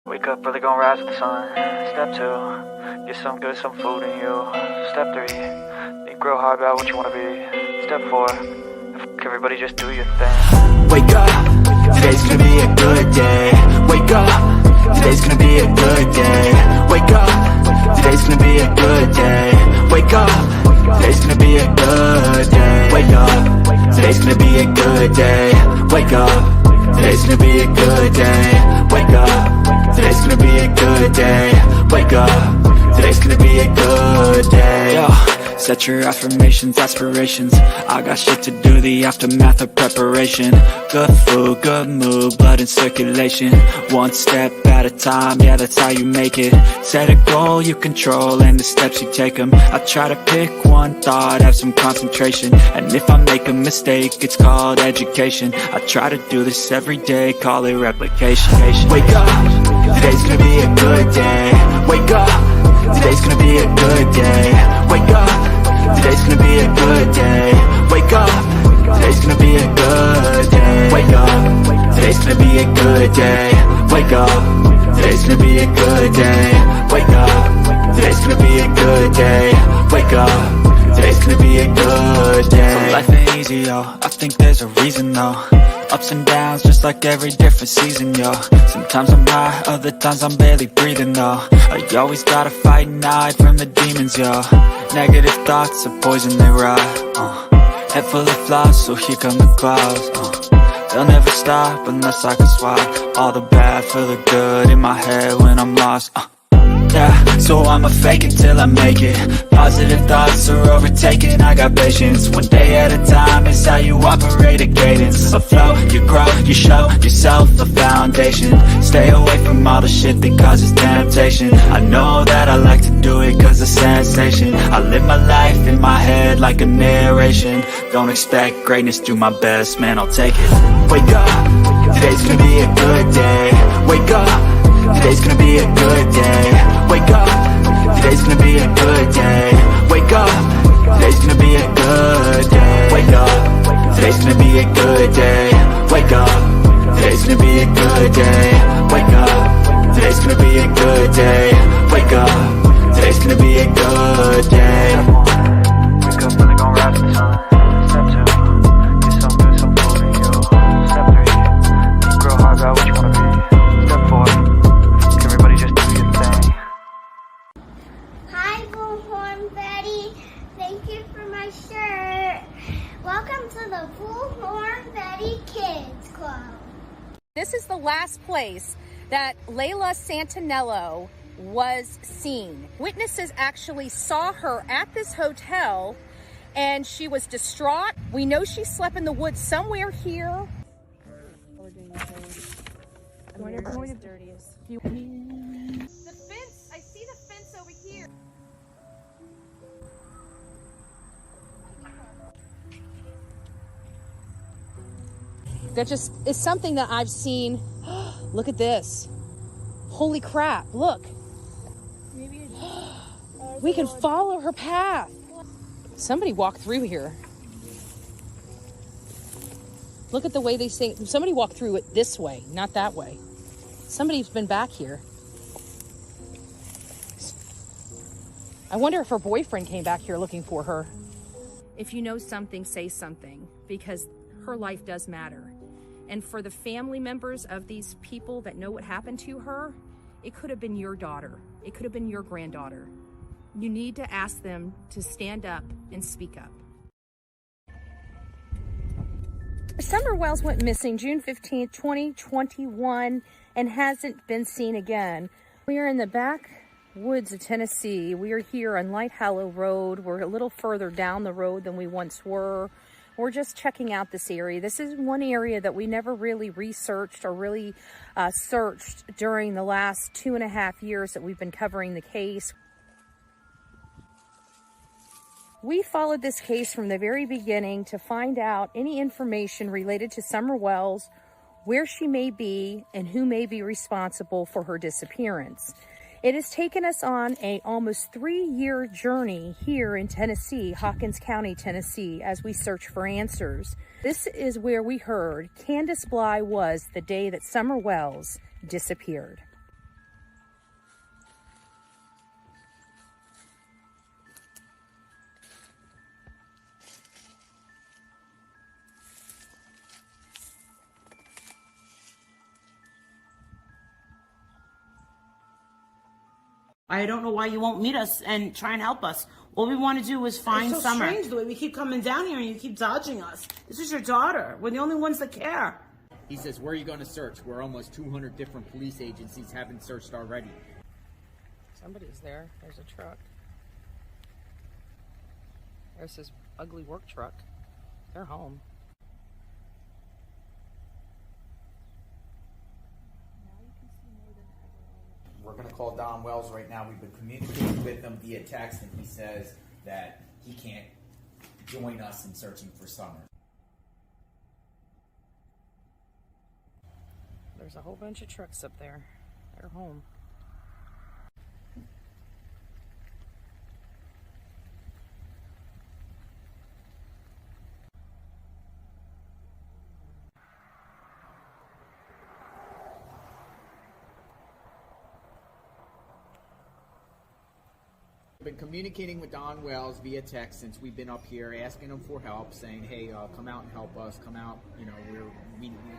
Wake up, really gonna rise with the sun. Step 2, get some good, some food in you. Step 3, think real hard about what you wanna be. Step 4, everybody just do your thing. Wake up, today's gonna be a good day. Wake up, today's gonna be a good day. Wake up, today's gonna be a good day. Wake up, today's gonna be a good day. Wake up, today's gonna be a good day. Wake up, today's gonna be a good day. Wake up, today's gonna be a good day. Wake up, today's gonna be a good day. Yo, set your affirmations, aspirations. I got shit to do, the aftermath of preparation. Good food, good mood, blood in circulation. One step at a time, yeah, that's how you make it. Set a goal you control and the steps you take them. I try to pick one thought, have some concentration. And if I make a mistake, it's called education. I try to do this every day, call it replication. Wake up, today's gonna be a good day. Wake up, today's gonna be a good day. Wake up, today's gonna be a good day. Wake up, today's gonna be a good day. Wake up, today's gonna be a good day. Wake up, today's gonna be a good day. Wake up, today's gonna be a good day. Wake up, today's gonna be a good day. So life ain't easy, yo, I think there's a reason though. Ups and downs, just like every different season, yo. Sometimes I'm high, other times I'm barely breathing, though. I always gotta fight and hide from the demons, yo. Negative thoughts are poison, they rot. Head full of flies, so here come the clouds. They'll never stop unless I can swap all the bad for the good in my head when I'm lost. Yeah, so I'ma fake it till I make it. Positive thoughts are overtaken, I got patience. One day at a time is how you operate a cadence. A flow, you grow, you show yourself a foundation. Stay away from all the shit that causes temptation. I know that I like to do it cause it's sensation. I live my life in my head like a narration. Don't expect greatness, do my best, man, I'll take it. Wake up, today's gonna be a good day. Wake up, today's gonna be a good day. Wake up, today's gonna be a good day. Wake up, today's gonna be a good day. Wake up, today's gonna be a good day. Wake up, today's gonna be a good day. Wake up, today's gonna be a good day. Wake up, today's gonna be a good day. Wake up, really gonna rise with the sun. Step 2, get some good, some food in you. Step 3, think real hard about what you wanna be. Step 4, everybody just do your thing. Hi, Bullhorn Betty. Thank you for my shirt. Welcome to the Bullhorn Betty Kids Club. This is the last place that Layla Santinello was seen. Witnesses actually saw her at this hotel and she was distraught. We know she slept in the woods somewhere here. The fence, I see the fence over here. That just is something that I've seen. Look at this. Holy crap, look. We can follow her path. Somebody walked through here. Look at the way they say, somebody walked through it this way, not that way. Somebody's been back here. I wonder if her boyfriend came back here looking for her. If you know something, say something, because her life does matter. And for the family members of these people that know what happened to her, it could have been your daughter. It could have been your granddaughter. You need to ask them to stand up and speak up. Summer Wells went missing June 15th, 2021 and hasn't been seen again. We are in the backwoods of Tennessee. We are here on Light Hollow Road. We're a little further down the road than we once were. We're just checking out this area. This is one area that we never really researched or really searched during the last 2.5 years that we've been covering the case. We followed this case from the very beginning to find out any information related to Summer Wells, where she may be, and who may be responsible for her disappearance. It has taken us on a almost 3-year journey here in Tennessee, Hawkins County, Tennessee, as we search for answers. This is where we heard Candus Wells was the day that Summer Wells disappeared. I don't know why you won't meet us and try and help us. All we want to do is find It's so Summer. strange the way we keep coming down here and you keep dodging us. This is your daughter. We're the only ones that care. He says, where are you going to search? Where almost 200 different police agencies haven't searched already. Somebody's there. There's a truck. There's his ugly work truck. They're home. We're going to call Don Wells right now. We've been communicating with him via text, and he says that he can't join us in searching for Summer. There's a whole bunch of trucks up there. They're home. Been communicating with Don Wells via text since we've been up here, asking him for help, saying, hey, come out and help us, come out, you know,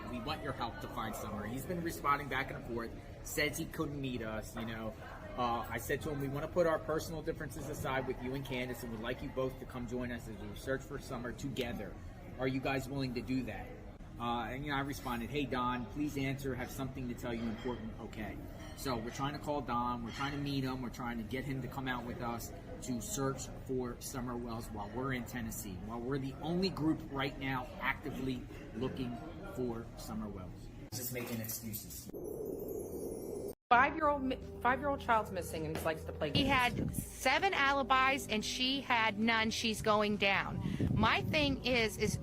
we want your help to find Summer. He's been responding back and forth, says he couldn't meet us, you know. I said to him, we want to put our personal differences aside with you and Candus, and would like you both to come join us as we search for Summer together. Are you guys willing to do that? And, you know, I responded, hey, Don, please answer, have something to tell you important, okay. So we're trying to call Don, we're trying to meet him, we're trying to get him to come out with us to search for Summer Wells while we're in Tennessee, while we're the only group right now actively looking for Summer Wells. Just making excuses. Five-year-old child's missing and he likes to play games. He had 7 alibis and she had none. She's going down. My thing is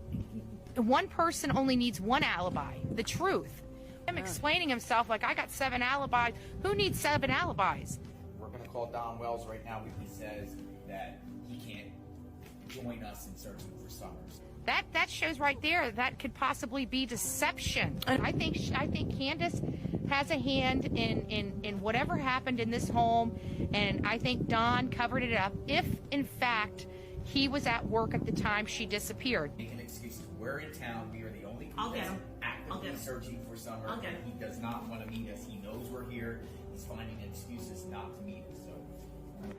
one person only needs one alibi, the truth. Him explaining himself like, I got 7 alibis. Who needs 7 alibis? We're going to call Don Wells right now. He says that he can't join us in searching for Summer. That shows right there that could possibly be deception. I think Candus has a hand in whatever happened in this home, and I think Don covered it up if in fact he was at work at the time she disappeared. Making excuses. We're in town. We are the only I'll group get that's him. actively searching for Summer. I'll get him. He does not want to meet us. He knows we're here. He's finding excuses not to meet us. So,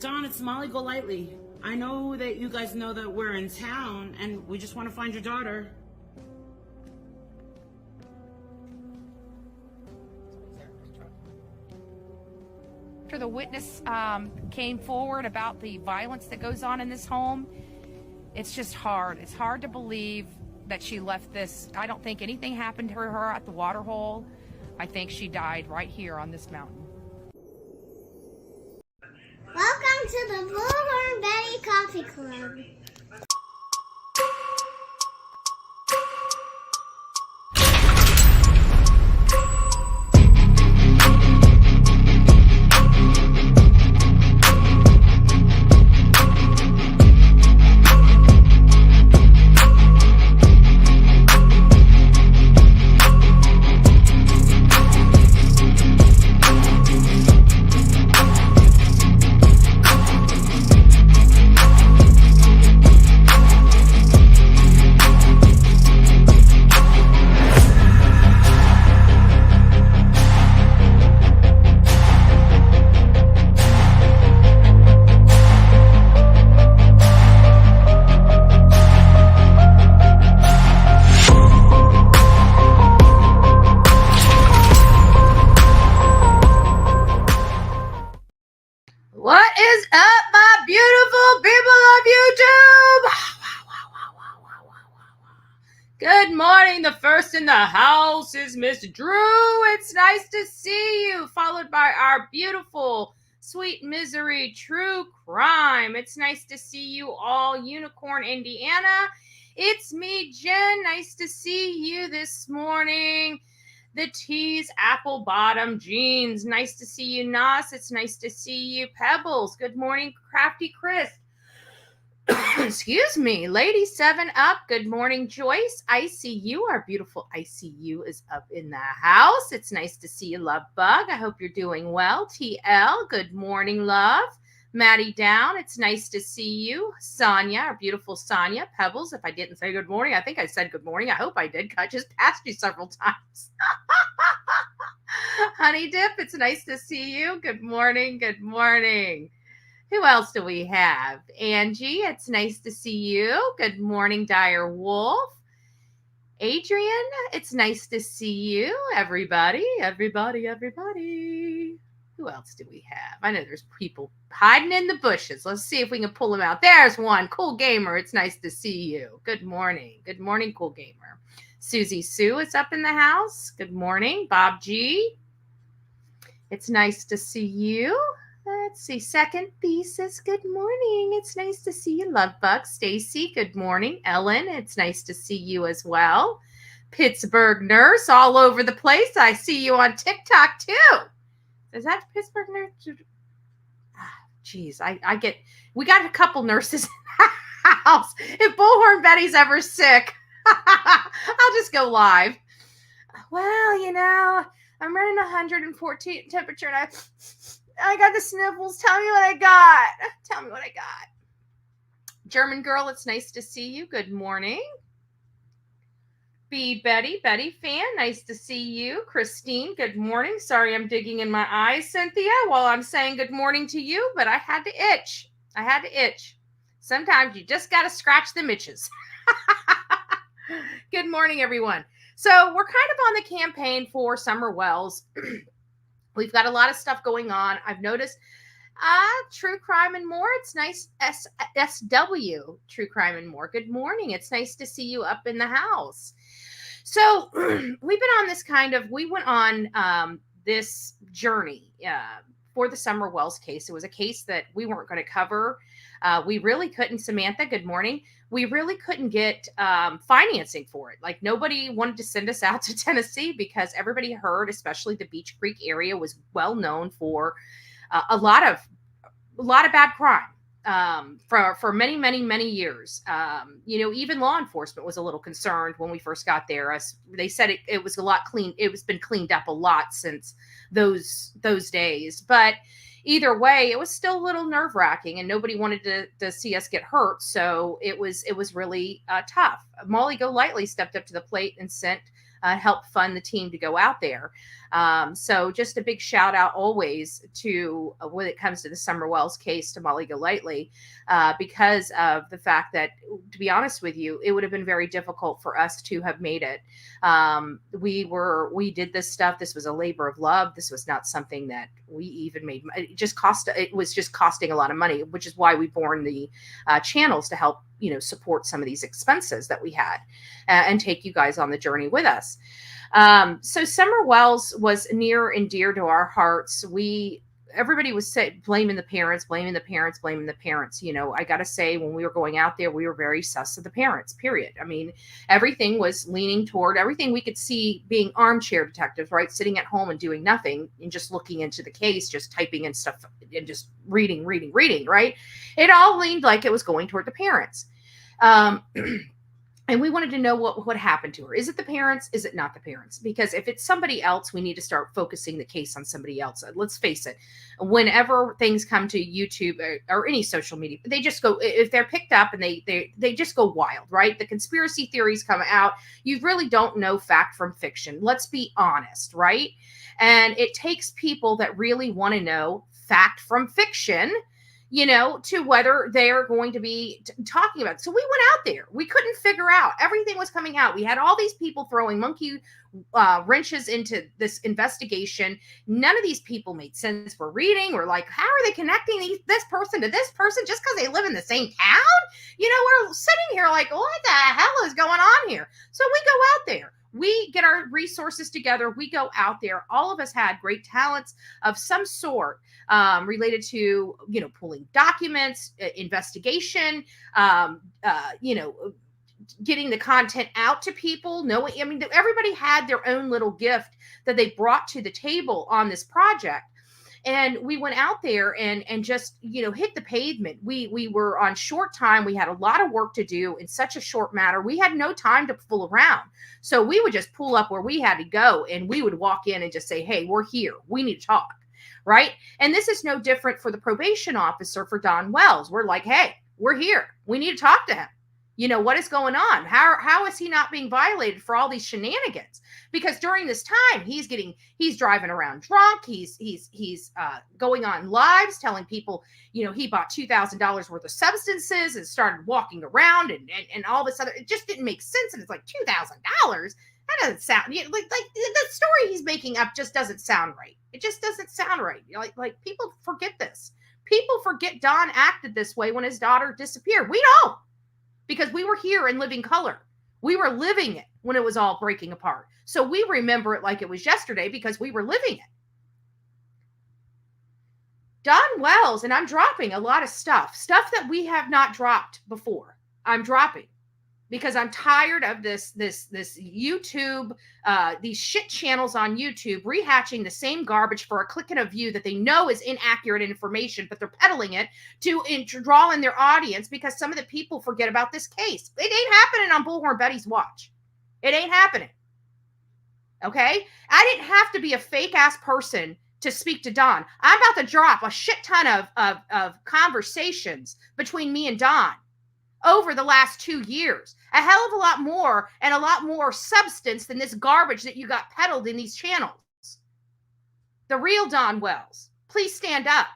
Don, it's Molly Golightly. I know that you guys know that we're in town and we just want to find your daughter. After the witness came forward about the violence that goes on in this home, it's just hard. It's hard to believe that she left this. I don't think anything happened to her at the water hole. I think she died right here on this mountain. Welcome to the Bullhorn Betty Coffee Club. What is up, my beautiful people of YouTube? Good morning. The first in the house is Miss Drew. It's nice to see you. Followed by our beautiful Sweet Misery True Crime. It's nice to see you all. Unicorn, Indiana. It's me, Jen. Nice to see you this morning. The Tees Apple Bottom Jeans. Nice to see you, Nas. It's nice to see you, Pebbles. Good morning, Crafty Chris. Excuse me, Lady 7 Up. Good morning, Joyce. I see you. Our beautiful ICU is up in the house. It's nice to see you, Love Bug. I hope you're doing well. TL, good morning, love. Maddie Down, it's nice to see you. Sonia, our beautiful Sonia. Pebbles, if I didn't say good morning, I think I said good morning. I hope I did. I just passed you several times. Honey Dip, it's nice to see you. Good morning. Good morning. Who else do we have? Angie, it's nice to see you. Good morning, Dire Wolf. Adrian, it's nice to see you. Everybody. Who else do we have? I know there's people hiding in the bushes. Let's see if we can pull them out. There's one. Cool Gamer, it's nice to see you. Good morning. Good morning, Cool Gamer. Susie Sue is up in the house. Good morning. Bob G, it's nice to see you. Let's see. Second Thesis, good morning. It's nice to see you. Lovebug. Stacy, good morning. Ellen, it's nice to see you as well. Pittsburgh Nurse, all over the place. I see you on TikTok too. Is that Pittsburgh Nurse? Geez, we got a couple nurses in the house. If Bullhorn Betty's ever sick, I'll just go live. Well, I'm running 114 temperature and I got the sniffles. Tell me what I got. German Girl, it's nice to see you. Good morning. Betty fan, nice to see you. Christine, good morning. Sorry I'm digging in my eyes, Cynthia, while I'm saying good morning to you, but I had to itch. Sometimes you just got to scratch the itches. Good morning, everyone. So we're kind of on the campaign for Summer Wells. We've got a lot of stuff going on. I've noticed True Crime and More. It's nice. SW, True Crime and More. Good morning. It's nice to see you up in the house. So we've been on this we went on this journey for the Summer Wells case. It was a case that we weren't going to cover. We really couldn't. Samantha, good morning. We really couldn't get financing for it. Like, nobody wanted to send us out to Tennessee because everybody heard, especially the Beach Creek area, was well known for a lot of bad crime for many years. Even law enforcement was a little concerned when we first got there. They said it was a lot clean. It was been cleaned up a lot since those days, but either way, it was still a little nerve wracking, and nobody wanted to see us get hurt. So it was really tough. Molly Golightly stepped up to the plate and helped fund the team to go out there. So just a big shout out always to when it comes to the Summer Wells case to Molly Golightly, because of the fact that, to be honest with you, it would have been very difficult for us to have made it. We did this stuff. This was a labor of love. This was not something that we even made. It was just costing a lot of money, which is why we formed the channels to help support some of these expenses that we had and take you guys on the journey with us. So Summer Wells was near and dear to our hearts. Everybody was blaming the parents. I got to say, when we were going out there, we were very sus of the parents, period. I mean, everything was leaning toward everything we could see being armchair detectives, right? Sitting at home and doing nothing and just looking into the case, just typing in stuff and just reading, right? It all leaned like it was going toward the parents. And we wanted to know what happened to her. Is it the parents? Is it not the parents? Because if it's somebody else, we need to start focusing the case on somebody else. Let's face it. Whenever things come to YouTube or any social media, they just go, if they're picked up and they just go wild, right? The conspiracy theories come out. You really don't know fact from fiction. Let's be honest, right? And it takes people that really want to know fact from fiction, to whether they're going to be talking about it. So we went out there. We couldn't figure out. Everything was coming out. We had all these people throwing monkey wrenches into this investigation. None of these people made sense. We're reading. We're like, how are they connecting this person to this person just because they live in the same town? We're sitting here like, what the hell is going on here? So we go out there. We get our resources together. We go out there. All of us had great talents of some sort related to, pulling documents, investigation, getting the content out to people. Everybody had their own little gift that they brought to the table on this project. And we went out there and just, hit the pavement. We were on short time. We had a lot of work to do in such a short matter. We had no time to fool around. So we would just pull up where we had to go, and we would walk in and just say, hey, we're here. We need to talk. Right. And this is no different for the probation officer for Don Wells. We're like, hey, we're here. We need to talk to him. You know, what is going on? How is he not being violated for all these shenanigans? Because during this time, he's driving around drunk. He's going on lives telling people, you know, he bought $2,000 worth of substances and started walking around and all this other. It just didn't make sense. And it's like $2,000. That doesn't sound like the story he's making up just doesn't sound right. It just doesn't sound right. Like people forget this. People forget Don acted this way when his daughter disappeared. We don't. Because we were here in living color. We were living it when it was all breaking apart. So we remember it like it was yesterday because we were living it. Don Wells, and I'm dropping a lot of stuff that we have not dropped before. I'm dropping because I'm tired of this YouTube, these shit channels on YouTube rehatching the same garbage for a click and a view that they know is inaccurate information, but they're peddling it to draw in their audience because some of the people forget about this case. It ain't happening on Bullhorn Betty's watch. It ain't happening. Okay? I didn't have to be a fake ass person to speak to Don. I'm about to drop a shit ton of conversations between me and Don over the last 2 years. A hell of a lot more and a lot more substance than this garbage that you got peddled in these channels. The real Don Wells, please stand up.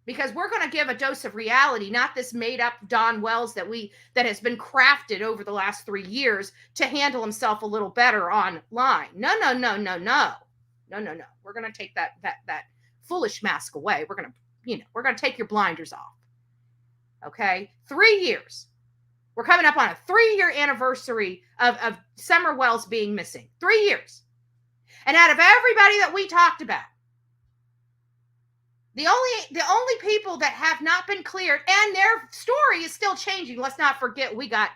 Because we're going to give a dose of reality, not this made up Don Wells that has been crafted over the last 3 years to handle himself a little better online. No. We're going to take that foolish mask away. We're going to take your blinders off. Okay? 3 years. We're coming up on a 3-year anniversary of Summer Wells being missing. 3 years. And out of everybody that we talked about, the only people that have not been cleared, and their story is still changing. Let's not forget we got,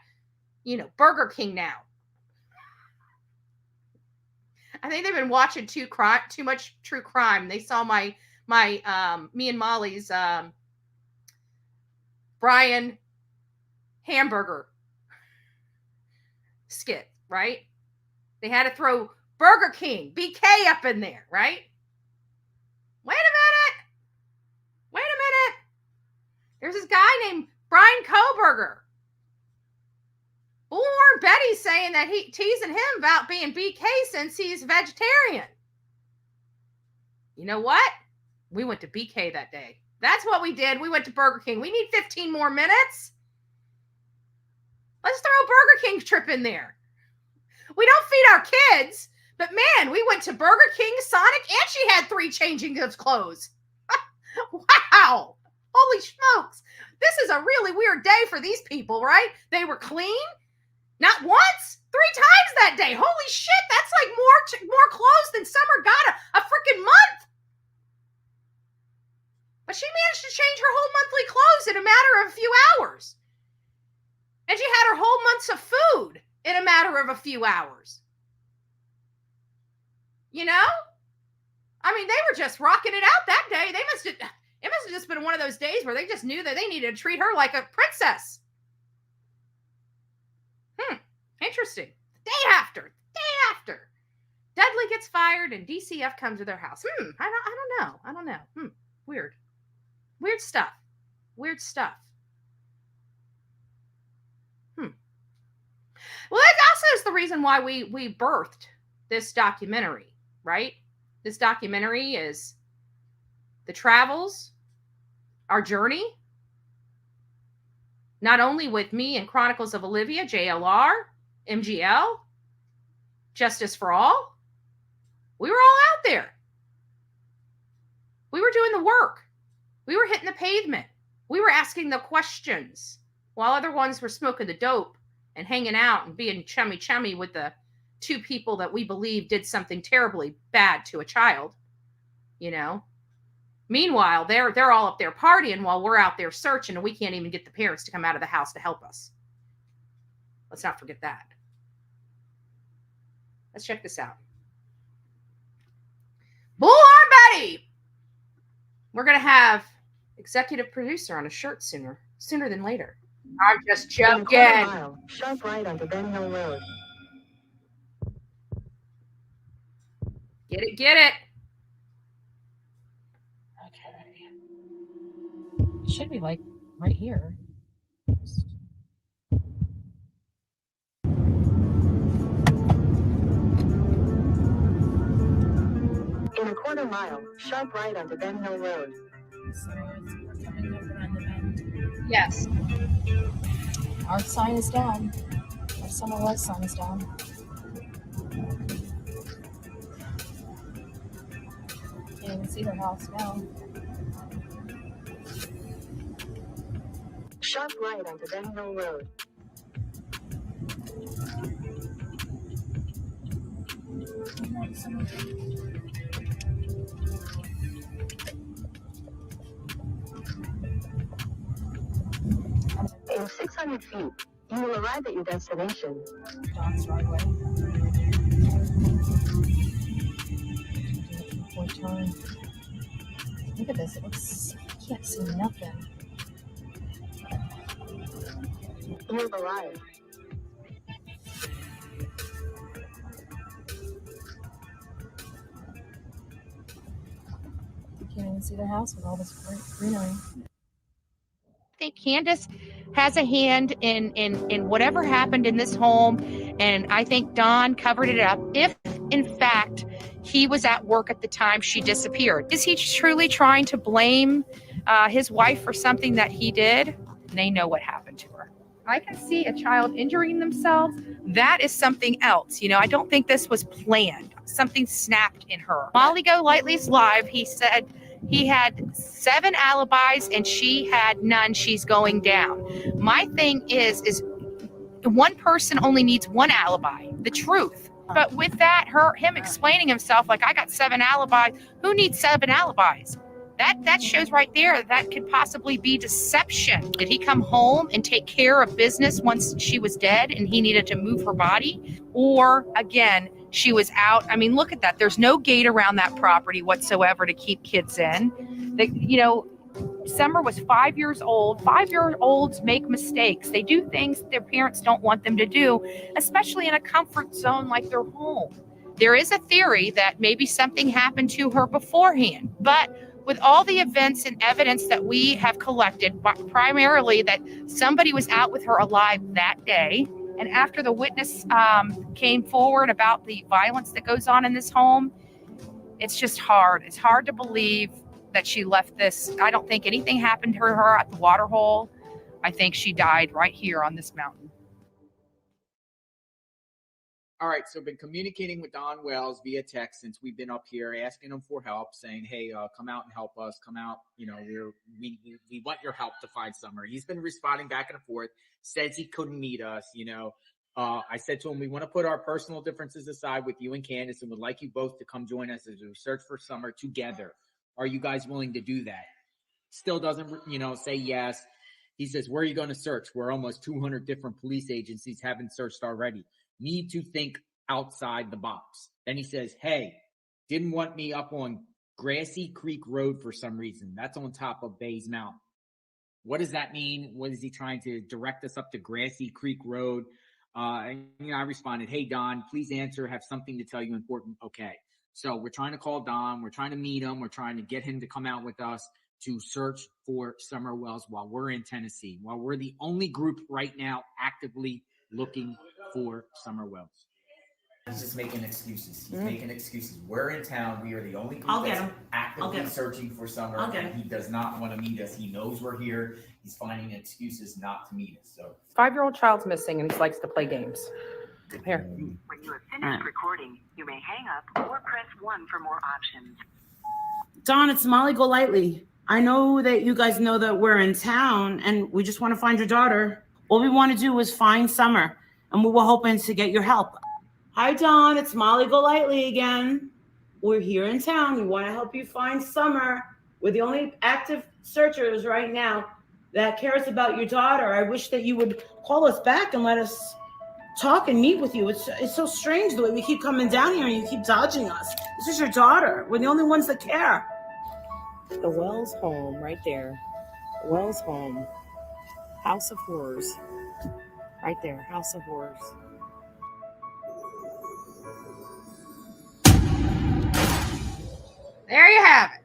Burger King now. I think they've been watching too much true crime. They saw me and Molly's Brian hamburger skit, right? They had to throw Burger King, BK up in there, right? Wait a minute. There's this guy named Brian Koberger. Bullhorn Betty's saying that he teasing him about being BK since he's vegetarian. You know what? We went to BK that day. That's what we did. We went to Burger King. We need 15 more minutes. Let's throw a Burger King trip in there. We don't feed our kids, but man, we went to Burger King, Sonic, and she had 3 changing of clothes. Wow. Holy smokes. This is a really weird day for these people, right? They were clean. Not once, 3 times that day. Holy shit, that's like more clothes than Summer got a freaking month. But she managed to change her whole monthly clothes in a matter of a few hours. And she had her whole months of food in a matter of a few hours. You know? I mean, they were just rocking it out that day. It must have just been one of those days where they just knew that they needed to treat her like a princess. Interesting. Day after. Dudley gets fired and DCF comes to their house. I don't know. Weird stuff. Well, that also is the reason why we birthed this documentary, right? This documentary is the travels, our journey, not only with me and Chronicles of Olivia, JLR, MGL, Justice for All. We were all out there. We were doing the work. We were hitting the pavement. We were asking the questions while other ones were smoking the dope and hanging out and being chummy with the 2 people that we believe did something terribly bad to a child, Meanwhile, they're all up there partying while we're out there searching, and we can't even get the parents to come out of the house to help us. Let's not forget that. Let's check this out. Bullhorn Betty! We're going to have executive producer on a shirt sooner than later. I'm just joking. Sharp right onto Ben Hill Road. Get it. Okay. Should be like right here. In a quarter mile, sharp right onto Ben Hill Road. So we're coming up around the bend. Yes. Our sign is down. Our Summer Wells sign is down. Can't even see their house now. Sharp right onto Ben Hill Road. In 600 feet, you will arrive at your destination. Don's driveway. Turn. Look at this. It looks. I can't see nothing. You have arrived. Can't even see their house with all this great greenery. I think Candus has a hand in whatever happened in this home, and I think Don covered it up. If, in fact, he was at work at the time she disappeared, is he truly trying to blame his wife for something that he did? They know what happened to her. I can see a child injuring themselves. That is something else. You know, I don't think this was planned. Something snapped in her. Molly Golightly's live. He said he had 7 alibis and she had none. She's going down. My thing is one person only needs one alibi, the truth. But with that, him explaining himself like, I got 7 alibis. Who needs 7 alibis? That shows right there that could possibly be deception. Did he come home and take care of business once she was dead and he needed to move her body? Or again, she was out. I mean, look at that. There's no gate around that property whatsoever to keep kids in. Summer was 5 years old. 5-year-olds make mistakes. They do things their parents don't want them to do, especially in a comfort zone like their home. There is a theory that maybe something happened to her beforehand, but with all the events and evidence that we have collected, primarily that somebody was out with her alive that day, and after the witness came forward about the violence that goes on in this home, it's just hard. It's hard to believe that she left this. I don't think anything happened to her at the water hole. I think she died right here on this mountain. All right, so been communicating with Don Wells via text since we've been up here, asking him for help, saying, "Hey, come out and help us. Come out. You know, we want your help to find Summer." He's been responding back and forth. Says he couldn't meet us. You know, I said to him, "We want to put our personal differences aside with you and Candus, and would like you both to come join us as we search for Summer together. Are you guys willing to do that?" Still doesn't, say yes. He says, "Where are you going to search? Where almost 200 different police agencies haven't searched already. Need to think outside the box." Then he says, "Hey, didn't want me up on Grassy Creek Road for some reason. That's on top of Bays Mountain." What does that mean? What is he trying to direct us up to Grassy Creek Road? I responded, "Hey, Don, please answer. Have something to tell you important." Okay. So we're trying to call Don. We're trying to meet him. We're trying to get him to come out with us to search for Summer Wells while we're in Tennessee, while we're the only group right now actively looking for Summer Wells. He's just making excuses. He's making excuses. We're in town. We are the only group I'll get that's him. I'll get actively him. searching for Summer. I'll get him. And he does not want to meet us. He knows we're here. He's finding excuses not to meet us. So 5-year-old child's missing and he likes to play games. Here. When you have finished recording, you may hang up or press 1 for more options. Don, it's Molly Golightly. I know that you guys know that we're in town and we just want to find your daughter. All we want to do is find Summer, and we were hoping to get your help. Hi, Don. It's Molly Golightly again. We're here in town. We want to help you find Summer. We're the only active searchers right now that cares about your daughter. I wish that you would call us back and let us talk and meet with you. It's so strange the way we keep coming down here and you keep dodging us. This is your daughter. We're the only ones that care. The Wells home right there. The Wells home. House of Horrors. Right there. House of Horrors. There you have it.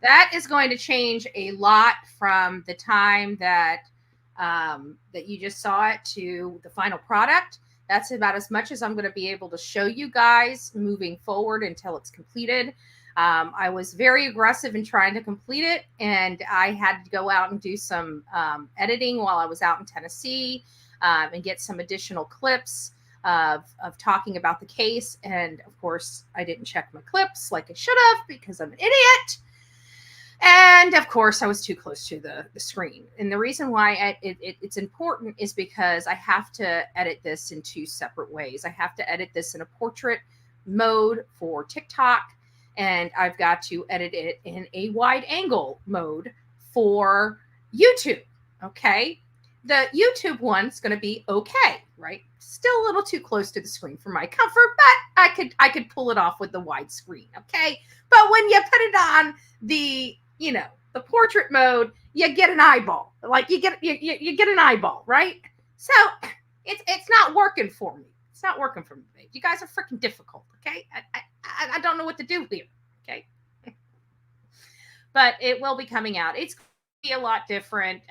that is going to change a lot from the time that that you just saw it to the final product. That's about as much as I'm going to be able to show you guys moving forward until it's completed. I was very aggressive in trying to complete it, and I had to go out and do some editing while I was out in Tennessee and get some additional clips of talking about the case. And of course, I didn't check my clips like I should have because I'm an idiot. And of course, I was too close to the screen. And the reason why it's important is because I have to edit this in two separate ways. I have to edit this in a portrait mode for TikTok, and I've got to edit it in a wide angle mode for YouTube. Okay. The YouTube one's going to be okay, right? Still a little too close to the screen for my comfort, but I could pull it off with the wide screen. Okay. But when you put it on the, the portrait mode, you get an eyeball. Like you get an eyeball, right? So it's not working for me. It's not working for me, babe. You guys are freaking difficult, okay? I don't know what to do here, okay? But it will be coming out. It's going to be a lot different.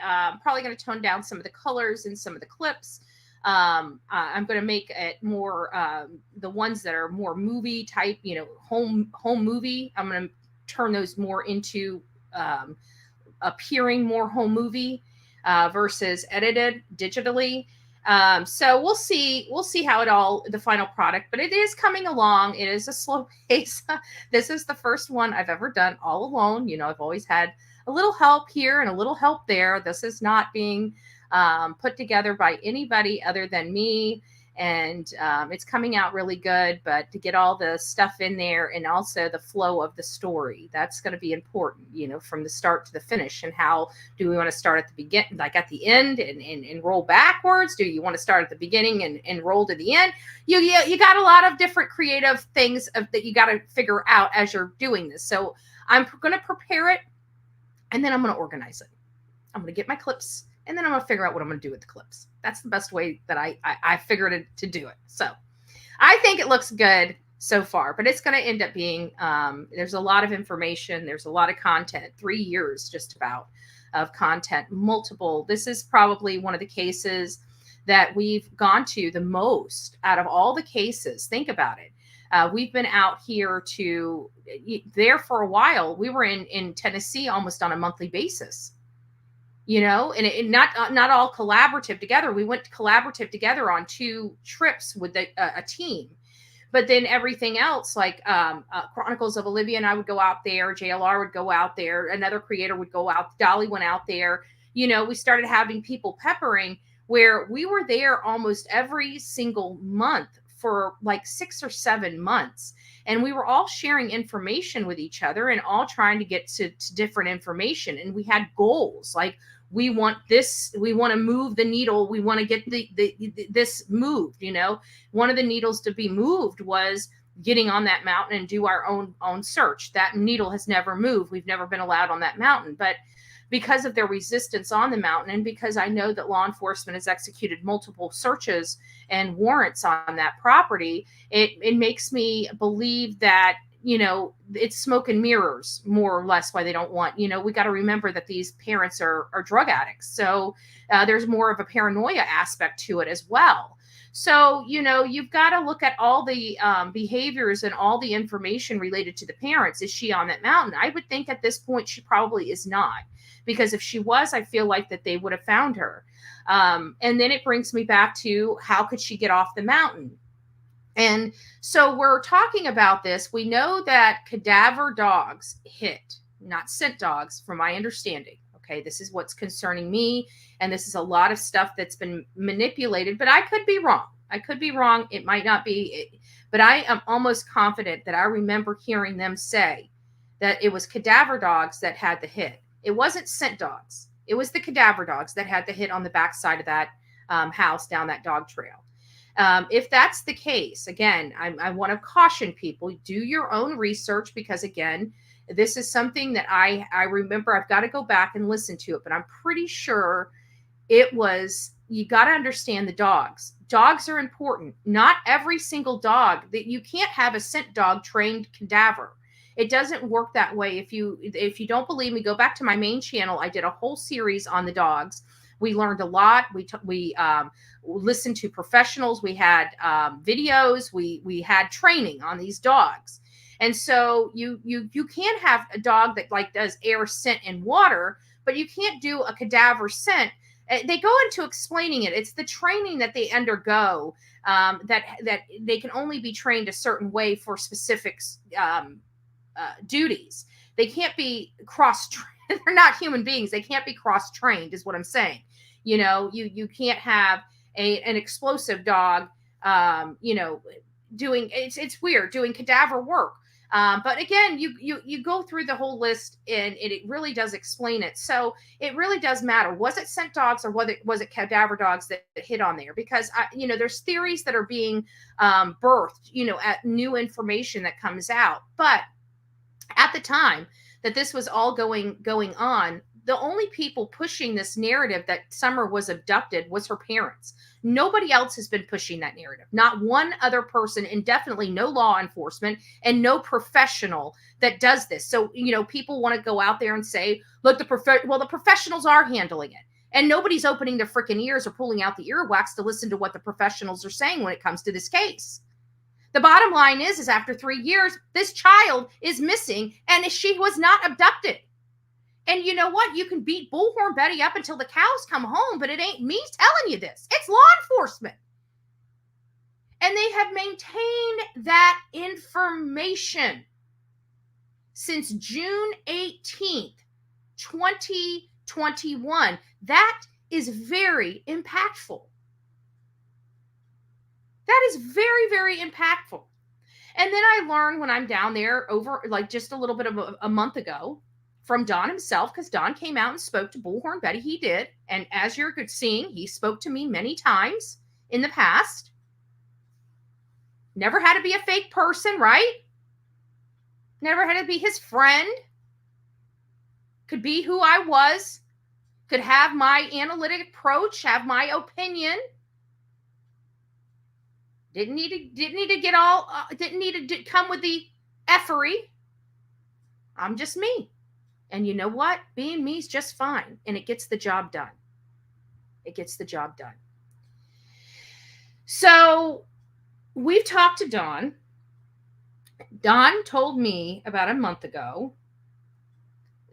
Probably going to tone down some of the colors in some of the clips. I'm going to make it more the ones that are more movie type, home movie. I'm going to turn those more into appearing more home movie versus edited digitally. So we'll see how the final product, but it is coming along. It is a slow pace. This is the first one I've ever done all alone. I've always had a little help here and a little help there. This is not being put together by anybody other than me. And it's coming out really good, but to get all the stuff in there and also the flow of the story, that's going to be important, from the start to the finish. And how do we want to start at the beginning, like at the end and roll backwards? Do you want to start at the beginning and roll to the end? You got a lot of different creative things that you got to figure out as you're doing this. So I'm going to prepare it, and then I'm going to organize it. I'm going to get my clips, and then I'm going to figure out what I'm going to do with the clips. That's the best way that I figured it to do it. So I think it looks good so far, but it's going to end up being, there's a lot of information. There's a lot of content, 3 years just about of content, multiple. This is probably one of the cases that we've gone to the most out of all the cases. Think about it. We've been out here there for a while. We were in Tennessee almost on a monthly basis. And not all collaborative together. We went collaborative together on 2 trips with a team, but then everything else, like Chronicles of Olivia and I would go out there. JLR would go out there. Another creator would go out. Dolly went out there. We started having people peppering where we were there almost every single month for like 6 or 7 months. And we were all sharing information with each other and all trying to get to different information. And we had goals like, we want this, we want to move the needle, we want to get this moved. One of the needles to be moved was getting on that mountain and do our own search. That needle has never moved. We've never been allowed on that mountain, but because of their resistance on the mountain, and because I know that law enforcement has executed multiple searches and warrants on that property, it makes me believe that it's smoke and mirrors, more or less, why they don't want, we got to remember that these parents are drug addicts. So there's more of a paranoia aspect to it as well. So, you've got to look at all the behaviors and all the information related to the parents. Is she on that mountain? I would think at this point she probably is not, because if she was, I feel like that they would have found her. And then it brings me back to, how could she get off the mountain? And so we're talking about this. We know that cadaver dogs hit, not scent dogs, from my understanding. Okay, this is what's concerning me. And this is a lot of stuff that's been manipulated, but I could be wrong. It might not be, but I am almost confident that I remember hearing them say that it was cadaver dogs that had the hit. It wasn't scent dogs. It was the cadaver dogs that had the hit on the backside of that house down that dog trail. If that's the case, again, I want to caution people, do your own research, because again, this is something that I remember. I've got to go back and listen to it, but I'm pretty sure it was, you got to understand the dogs. Dogs are important. Not every single dog, that you can't have a scent dog trained cadaver. It doesn't work that way. If you don't believe me, go back to my main channel. I did a whole series on the dogs. We learned a lot. We listened to professionals. We had videos. We had training on these dogs. And so you can have a dog that like does air, scent, and water, but you can't do a cadaver scent. They go into explaining it. It's the training that they undergo that they can only be trained a certain way for specific duties. They can't be they're not human beings. They can't be cross-trained is what I'm saying. You know, you can't have an explosive dog, doing, it's weird, doing cadaver work. But again, you go through the whole list and it really does explain it. So it really does matter. Was it scent dogs or was it cadaver dogs that hit on there? Because there's theories that are being birthed, at new information that comes out. But at the time that this was all going on, the only people pushing this narrative that Summer was abducted was her parents. Nobody else has been pushing that narrative. Not one other person, and definitely no law enforcement and no professional that does this. So, people want to go out there and say, look, the professionals are handling it. And nobody's opening their freaking ears or pulling out the earwax to listen to what the professionals are saying when it comes to this case. The bottom line is after 3 years, this child is missing and she was not abducted. And you know what? You can beat Bullhorn Betty up until the cows come home, but it ain't me telling you this. It's law enforcement. And they have maintained that information since June 18th, 2021. That is very impactful. That is very, very impactful. And then I learned when I'm down there over just a little bit of a month ago from Don himself, because Don came out and spoke to Bullhorn Betty. He did. And as you're seeing, he spoke to me many times in the past. Never had to be a fake person, right? Never had to be his friend. Could be who I was. Could have my analytic approach, have my opinion. Didn't need to come with the effery. I'm just me. And you know what? Being me is just fine. And it gets the job done. It gets the job done. So we've talked to Dawn. Dawn told me about a month ago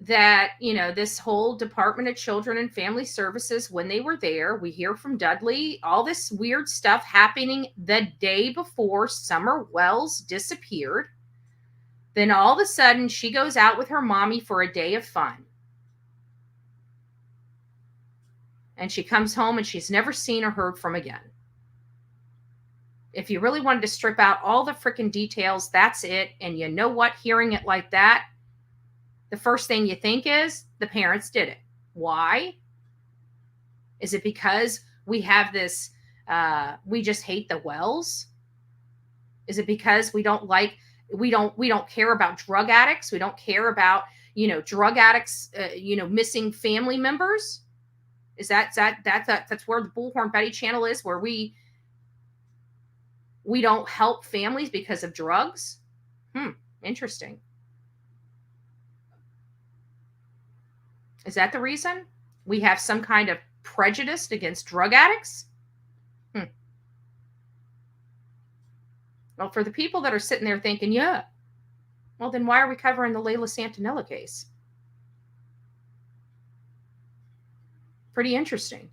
that, this whole Department of Children and Family Services, when they were there, we hear from Dudley, all this weird stuff happening the day before Summer Wells disappeared. Then all of a sudden, she goes out with her mommy for a day of fun. And she comes home and she's never seen or heard from again. If you really wanted to strip out all the freaking details, that's it. And you know what? Hearing it like that, the first thing you think is the parents did it. Why? Is it because we have this, we just hate the Wells? Is it because we don't care about drug addicts? We don't care about, drug addicts, missing family members? Is that's where the Bullhorn Betty channel is, where we don't help families because of drugs? Interesting. Is that the reason? We have some kind of prejudice against drug addicts? Well, for the people that are sitting there thinking, yeah, well, then why are we covering the Layla Santinella case? Pretty interesting.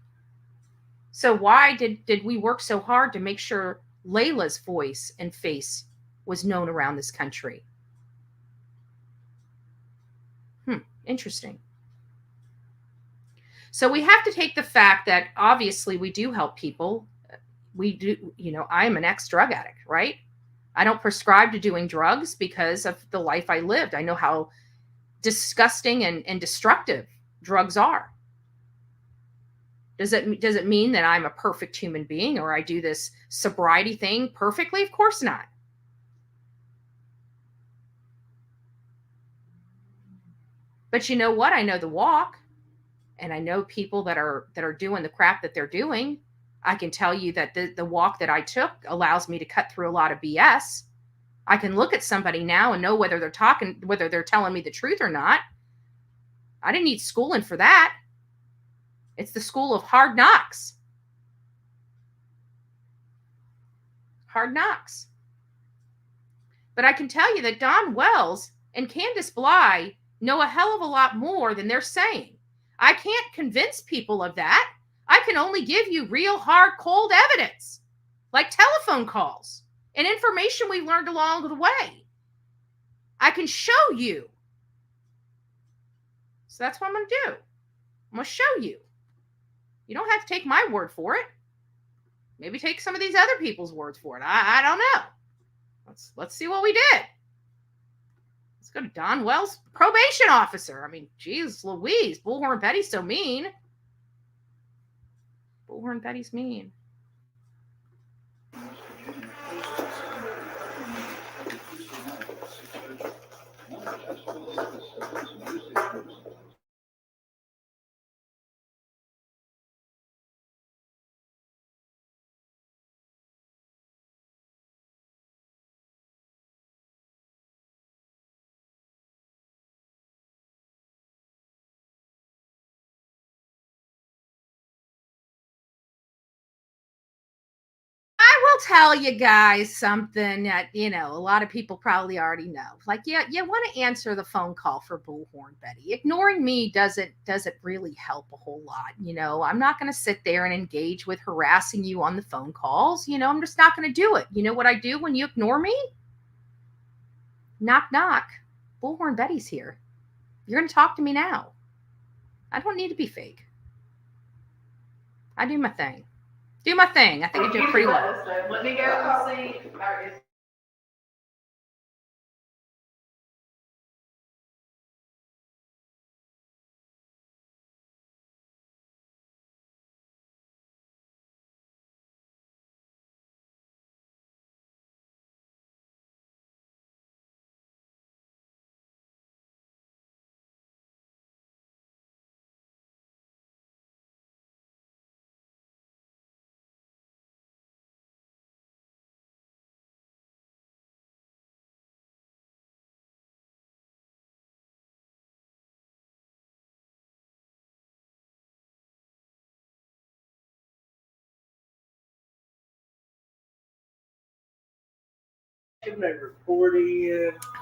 So why did we work so hard to make sure Layla's voice and face was known around this country? Interesting. So we have to take the fact that obviously we do help people. We do, I'm an ex-drug addict, right? I don't prescribe to doing drugs because of the life I lived. I know how disgusting and destructive drugs are. Does it mean that I'm a perfect human being or I do this sobriety thing perfectly? Of course not. But you know what? I know the walk, and I know people that are doing the crap that they're doing. I can tell you that the walk that I took allows me to cut through a lot of BS. I can look at somebody now and know whether they're telling me the truth or not. I didn't need schooling for that. It's the school of hard knocks. Hard knocks. But I can tell you that Don Wells and Candus Bly know a hell of a lot more than they're saying. I can't convince people of that. I can only give you real, hard, cold evidence, like telephone calls and information we learned along the way. I can show you. So that's what I'm going to do. I'm going to show you. You don't have to take my word for it. Maybe take some of these other people's words for it. I don't know. Let's see what we did. Let's go to Don Wells, probation officer. I mean, geez, Louise, Bullhorn Betty's so mean. Bullhorn Betty's mean. I will tell you guys something that, a lot of people probably already know. Like, yeah, you want to answer the phone call for Bullhorn Betty. Ignoring me doesn't really help a whole lot. I'm not going to sit there and engage with harassing you on the phone calls. I'm just not going to do it. You know what I do when you ignore me? Knock, knock. Bullhorn Betty's here. You're going to talk to me now. I don't need to be fake. I do my thing. Do my thing. I think I do it pretty well. Let me go and see.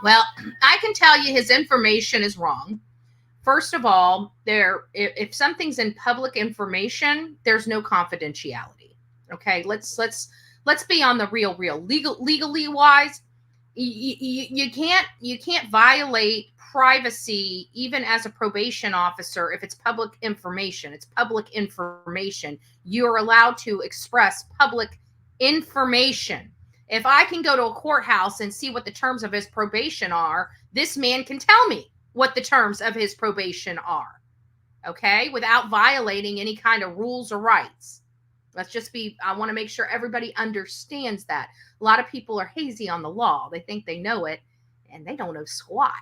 Well, I can tell you his information is wrong. First of all, if something's in public information, there's no confidentiality. Okay, let's be on the real. Legally wise, you can't violate privacy even as a probation officer if it's public information. It's public information. You're allowed to express public information. If I can go to a courthouse and see what the terms of his probation are, this man can tell me what the terms of his probation are, okay, without violating any kind of rules or rights. I want to make sure everybody understands that. A lot of people are hazy on the law. They think they know it, and they don't know squat.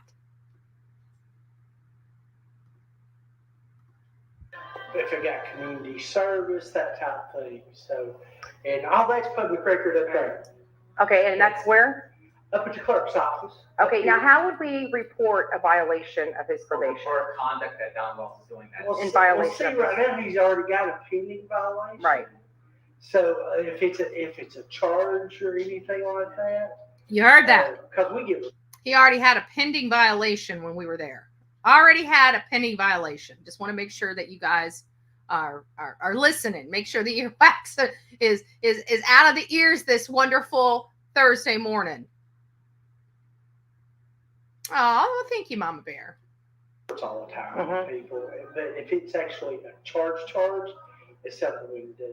If it got community service, that type of thing. So, and all that's public record up there. Okay, and that's where? Up at the clerk's office. Okay, now how would we report a violation of his probation? For conduct that Don Wells is doing that. In violation. See, right now he's already got a pending violation. Right. So if it's a charge or anything like that. You heard that. Because we get. He already had a pending violation when we were there. Already had a pending violation. Just want to make sure that you guys are listening. Make sure the earwax is out of the ears this wonderful Thursday morning. Oh, thank you, Mama Bear. It's all the time with people. But if it's actually a charge, it's something we can do.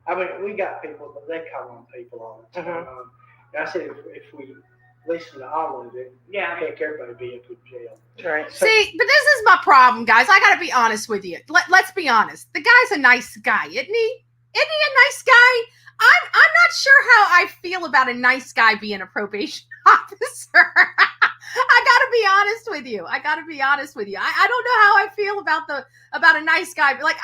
I mean, we got people, but they call on people all the time. I said if we listen to all of it, heck, everybody be up in jail. Right. So, see, but this is my problem, guys. I got to be honest with you. Let's be honest. The guy's a nice guy, isn't he? Isn't he a nice guy? I'm not sure how I feel about a nice guy being a probation officer. I gotta be honest with you. I don't know how I feel about a nice guy. Like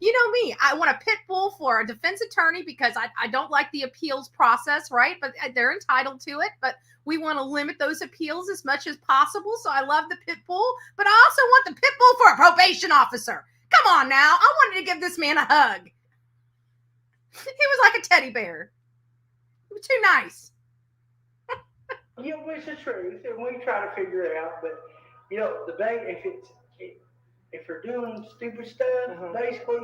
You know me, I want a pit bull for a defense attorney because I don't like the appeals process, right? But they're entitled to it. But we want to limit those appeals as much as possible. So I love the pit bull, but I also want the pit bull for a probation officer. Come on now. I wanted to give this man a hug. He was like a teddy bear. He was too nice. You know, it's the truth, and we try to figure it out. But you know, the bank, if they're doing stupid stuff, basically.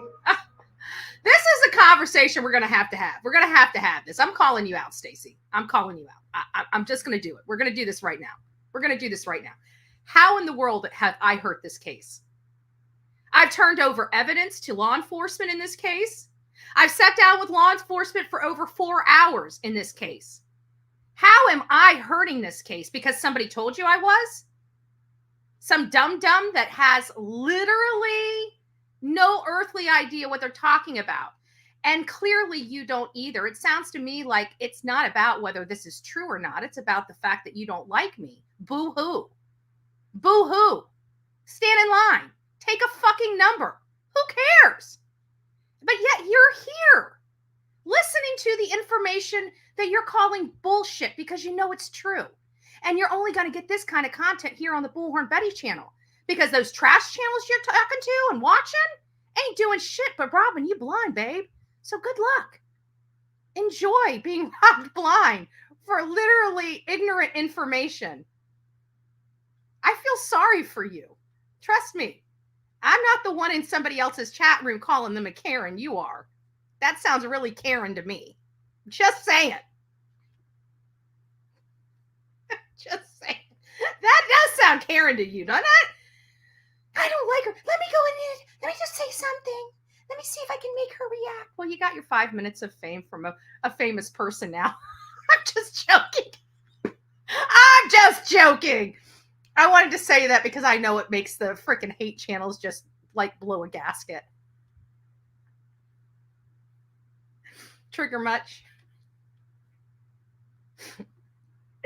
This is a conversation we're gonna have to have. We're gonna have to have this. I'm calling you out, Stacy. I'm calling you out. I'm just gonna do it. We're gonna do this right now. We're gonna do this right now. How in the world have I hurt this case? I've turned over evidence to law enforcement in this case. I've sat down with law enforcement for over 4 hours in this case. How am I hurting this case? Because somebody told you I was? Some dum-dum that has literally no earthly idea what they're talking about. And clearly you don't either. It sounds to me like it's not about whether this is true or not. It's about the fact that you don't like me. Boo-hoo. Boo-hoo. Stand in line. Take a fucking number. Who cares? But yet you're here listening to the information that you're calling bullshit because you know it's true. And you're only going to get this kind of content here on the Bullhorn Betty channel because those trash channels you're talking to and watching ain't doing shit but robbing you blind, babe. So good luck. Enjoy being robbed blind for literally ignorant information. I feel sorry for you. Trust me. I'm not the one in somebody else's chat room calling them a Karen. You are. That sounds really Karen to me. Just saying. Just saying. That does sound Karen to you, doesn't it? I don't like her. Let me go in. Let me just say something. Let me see if I can make her react. Well, you got your 5 minutes of fame from a famous person now. I'm just joking. I'm just joking. I wanted to say that because I know it makes the freaking hate channels just like blow a gasket. Trigger much?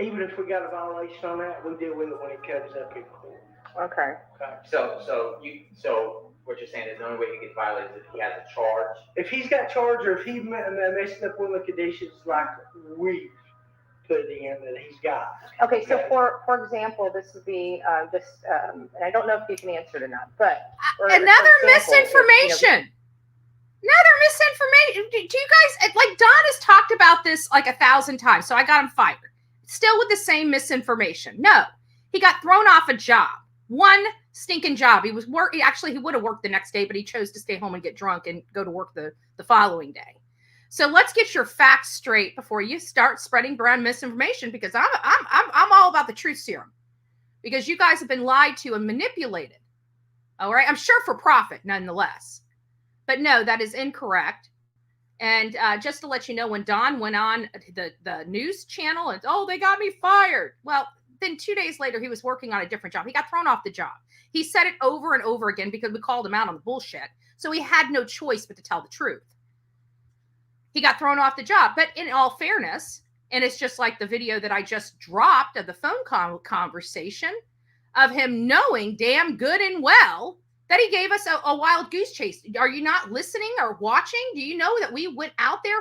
Even if we got a violation on that, we deal with it when it comes up in court. Okay. So what you're saying is the only way he gets violated is if he has a charge. If he's got charge or if he's messing up one of the conditions like we put in that he's got. Okay, so for example, this would be and I don't know if you can answer it or not, but another misinformation. Another misinformation. Do you guys, like Don has talked about this like 1,000 times, so I got him fired. Still with the same misinformation. No, he got thrown off a job. One stinking job. He was actually, he would have worked the next day, but he chose to stay home and get drunk and go to work the following day. So let's get your facts straight before you start spreading around misinformation, because I'm all about the truth serum, because you guys have been lied to and manipulated. All right. I'm sure for profit nonetheless, but no, that is incorrect. And just to let you know, when Don went on the news channel and, oh, they got me fired. Well, then 2 days later, he was working on a different job. He got thrown off the job. He said it over and over again because we called him out on the bullshit. So he had no choice but to tell the truth. He got thrown off the job. But in all fairness, and it's just like the video that I just dropped of the phone conversation of him knowing damn good and well that he gave us a wild goose chase. Are you not listening or watching? Do you know that we went out there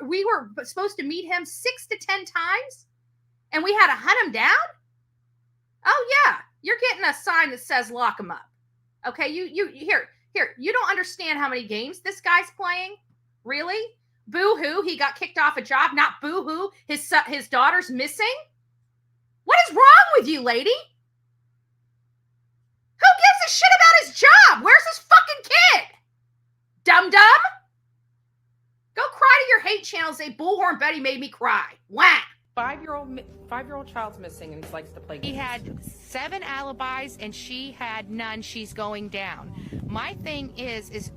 we were supposed to meet him 6 to 10 times and we had to hunt him down? Oh yeah, you're getting a sign that says lock him up. Okay, here, you don't understand how many games this guy's playing. Really? Boo-hoo, he got kicked off a job. Not boo-hoo, his daughter's missing. What is wrong with you, lady? Who gives a shit about his job? Where's his fucking kid? Dum-dum? Go cry to your hate channel and say Bullhorn Betty made me cry. Whack. 5-year-old child's missing and he likes to play games. He had 7 alibis and she had none. She's going down. My thing is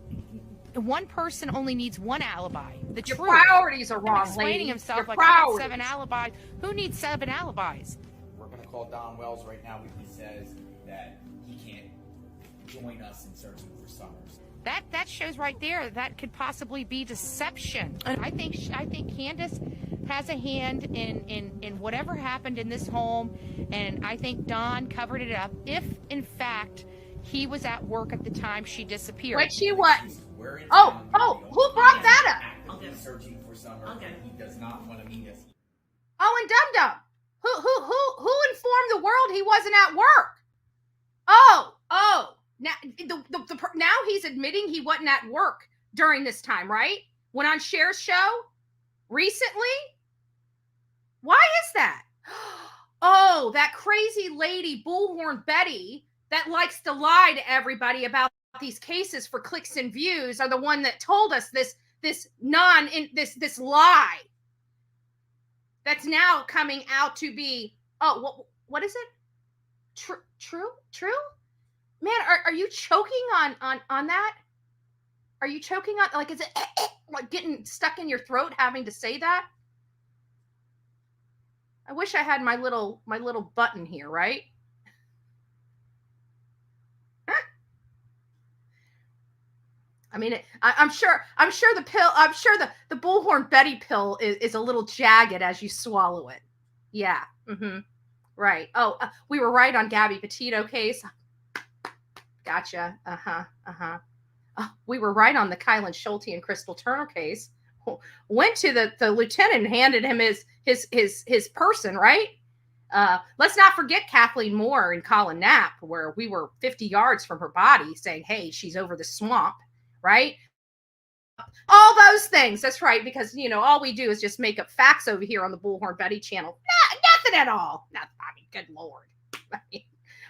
one person only needs one alibi. The Your truth. priorities are wrong, Explaining lady. himself Your like I got priorities. 7 alibis. Who needs 7 alibis? We're going to call Don Wells right now because he says that he can't join us in searching for Summers. That shows right there that could possibly be deception. I think Candus has a hand in whatever happened in this home, and I think Don covered it up. If in fact he was at work at the time she disappeared. Wait, she what? Who brought that up? Searching for Summer. He does not want to meet us. Oh, and Dum Dum. Who informed the world he wasn't at work? Oh. Now he's admitting he wasn't at work during this time, right? Went on Cher's show recently. Why is that? Oh, that crazy lady, Bullhorn Betty, that likes to lie to everybody about these cases for clicks and views, are the one that told us this lie that's now coming out to be, what is it? True? Man, are you choking on that? Are you choking on, like, is it like getting stuck in your throat having to say that? I wish I had my little button here, right? I mean, I'm sure the pill, the Bullhorn Betty pill is a little jagged as you swallow it. Yeah. Mm-hmm. Right. Oh, we were right on Gabby Petito case. Gotcha. We were right on the Kylan Schulte and Crystal Turner case. Went to the lieutenant and handed him his person, right? Let's not forget Kathleen Moore and Colin Knapp, where we were 50 yards from her body saying, hey, she's over the swamp, right? All those things. That's right, because, all we do is just make up facts over here on the Bullhorn Betty channel. Nothing at all. Good Lord.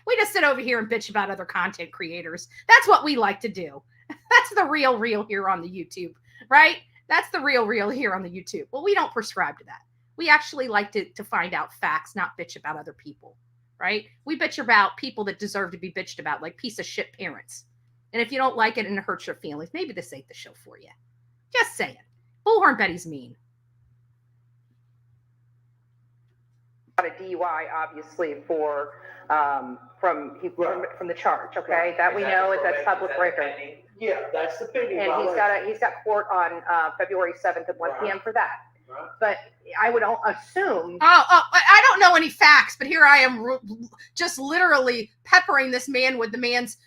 We just sit over here and bitch about other content creators. That's what we like to do. That's the real here on the YouTube, right? That's the real here on the YouTube. Well, we don't prescribe to that. We actually like to find out facts, not bitch about other people, right? We bitch about people that deserve to be bitched about, like piece of shit parents. And if you don't like it and it hurts your feelings, maybe this ain't the show for you. Just saying. Bullhorn Betty's mean. A DUI, obviously, from the charge. Okay, that we know that's public record. Yeah, that's the pending. And he's got court on February 7th at 1 p.m. for that. Right. But I would assume. I don't know any facts, but here I am just literally peppering this man with the man's,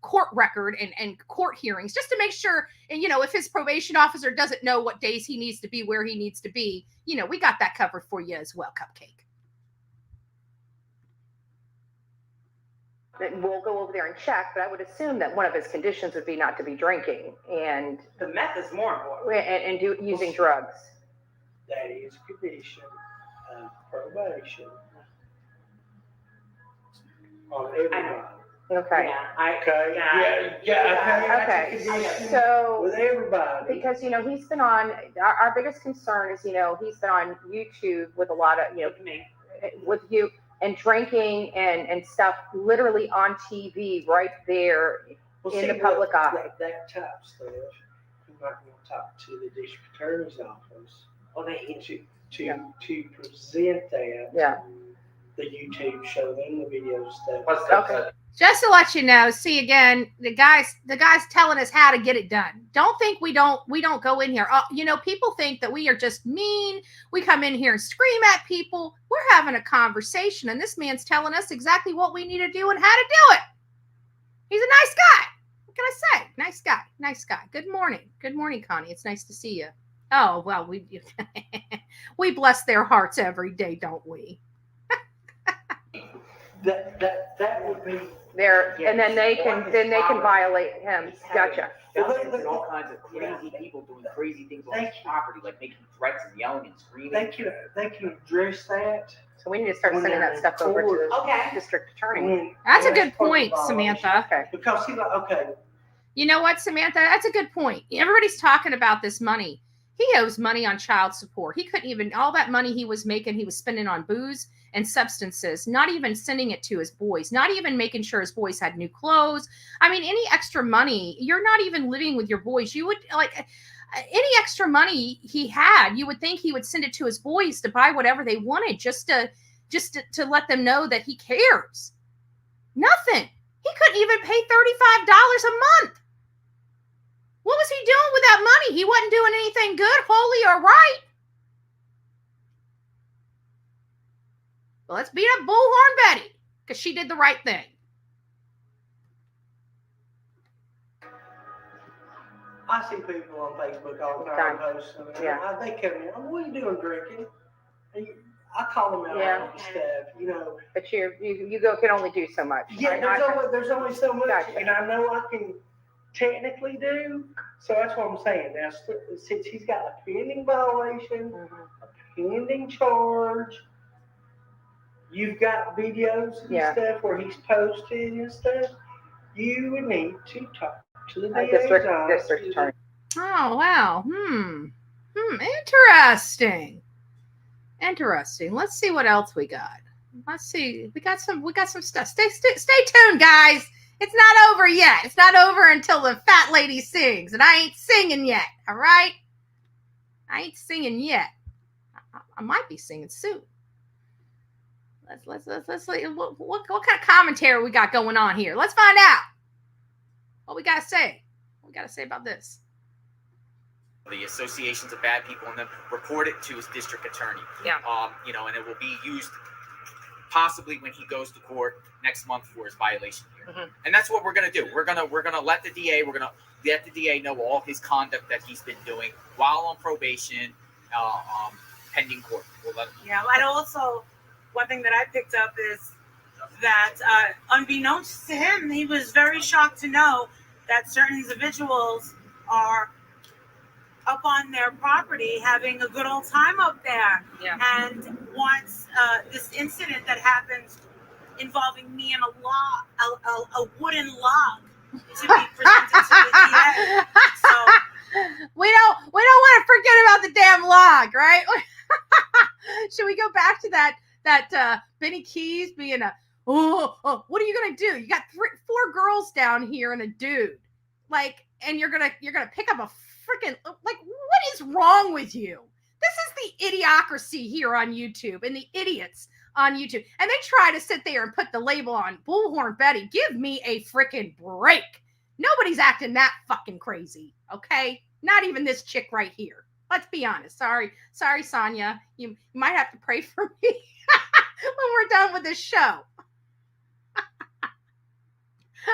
court record and court hearings just to make sure. And, if his probation officer doesn't know what days he needs to be, where he needs to be, we got that covered for you as well, Cupcake. We'll go over there and check, but I would assume that one of his conditions would be not to be drinking and The meth is more important. and using drugs. That is a condition of probation on everybody. Okay. Okay. So with everybody, because he's been on. Our biggest concern is he's been on YouTube with a lot of with you and drinking and stuff, literally on TV right there in the public eye. That type of stuff, you might want to talk to the district attorney's office. To present that. Yeah. The YouTube, show them the videos stuff. Okay. Just to let you know, see again, the guy's telling us how to get it done. Don't think we don't go in here. People think that we are just mean. We come in here and scream at people. We're having a conversation, and this man's telling us exactly what we need to do and how to do it. He's a nice guy. What can I say? Nice guy. Good morning, Connie. It's nice to see you. Oh well, we bless their hearts every day, don't we? That would be there, and then they can violate him. Gotcha. And all kinds of crazy people doing crazy things on his property, like making threats and yelling and screaming. They can address that. So we need to start sending that stuff over to the district attorney. That's a good point, Samantha. Okay. Because You know what, Samantha? That's a good point. Everybody's talking about this money. He owes money on child support. He couldn't even, all that money he was making, he was spending on booze and substances, not even sending it to his boys, not even making sure his boys had new clothes. I mean, any extra money, you're not even living with your boys. You would, any extra money he had, you would think he would send it to his boys to buy whatever they wanted, just to let them know that he cares. Nothing. He couldn't even pay $35 a month. What was he doing with that money? He wasn't doing anything good, holy, or right. Well, let's beat up Bullhorn Betty because she did the right thing. I see people on Facebook all the time posting. They come in. What are you doing drinking? And I call them out on the stuff, you know. But you can only do so much. Yeah, there's only so much, and I know I can technically do. So that's what I'm saying. Now, since he's got a pending violation, a pending charge, you've got videos and stuff where he's posted and stuff, you would need to talk to the district attorney. Oh, wow. Interesting. Let's see what else we got. Let's see. We got some stuff. Stay tuned, guys. It's not over yet. It's not over until the fat lady sings, and I ain't singing yet. All right? I ain't singing yet. I might be singing soon. Let's what kind of commentary we got going on here? Let's find out. What we gotta say? What we gotta say about this? The associations of bad people and then report it to his district attorney. Yeah. And it will be used possibly when he goes to court next month for his violation here. Mm-hmm. And that's what we're gonna do. We're gonna let the DA know all his conduct that he's been doing while on probation, pending court. We'll let him know. Yeah, and also one thing that I picked up is that unbeknownst to him, he was very shocked to know that certain individuals are up on their property having a good old time up there. Yeah. And once this incident that happened involving me and a wooden log to be presented to the DA. So we don't want to forget about the damn log, right? Should we go back to that Benny Keys being what are you gonna do? You got 4 girls down here and a dude, and you're gonna pick up a freaking what is wrong with you? This is the idiocracy here on YouTube and the idiots on YouTube, and they try to sit there and put the label on Bullhorn Betty. Give me a freaking break. Nobody's acting that fucking crazy, okay? Not even this chick right here. Let's be honest. Sorry, Sonia. You might have to pray for me when we're done with this show.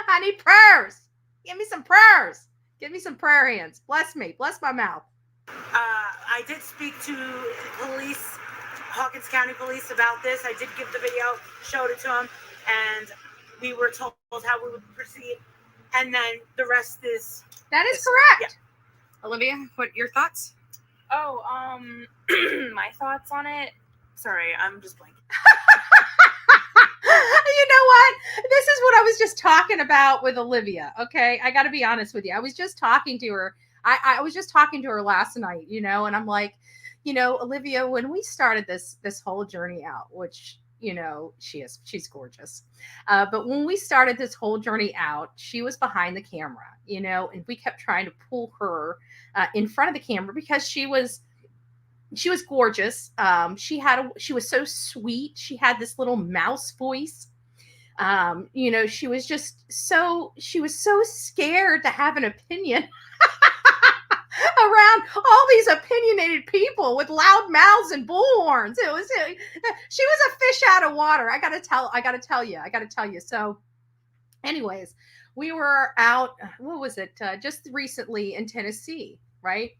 I need prayers. Give me some prayers. Give me some prayer hands. Bless me. Bless my mouth. I did speak to police, Hawkins County Police, about this. I did give the video, showed it to them, and we were told how we would proceed. And then the rest is... That is correct. Yeah. Olivia, what your thoughts? Oh, my thoughts on it. Sorry, I'm just blanking. You know what? This is what I was just talking about with Olivia. Okay, I got to be honest with you. I was just talking to her. I was just talking to her last night, and I'm like, Olivia, when we started this whole journey out, which she's gorgeous, but when we started this whole journey out, she was behind the camera, and we kept trying to pull her in front of the camera because she was gorgeous. She was so sweet. She had this little mouse voice. She was so scared to have an opinion around all these opinionated people with loud mouths and bullhorns. She was a fish out of water. I gotta tell you. So anyways, we were out, what was it? Just recently in Tennessee, right?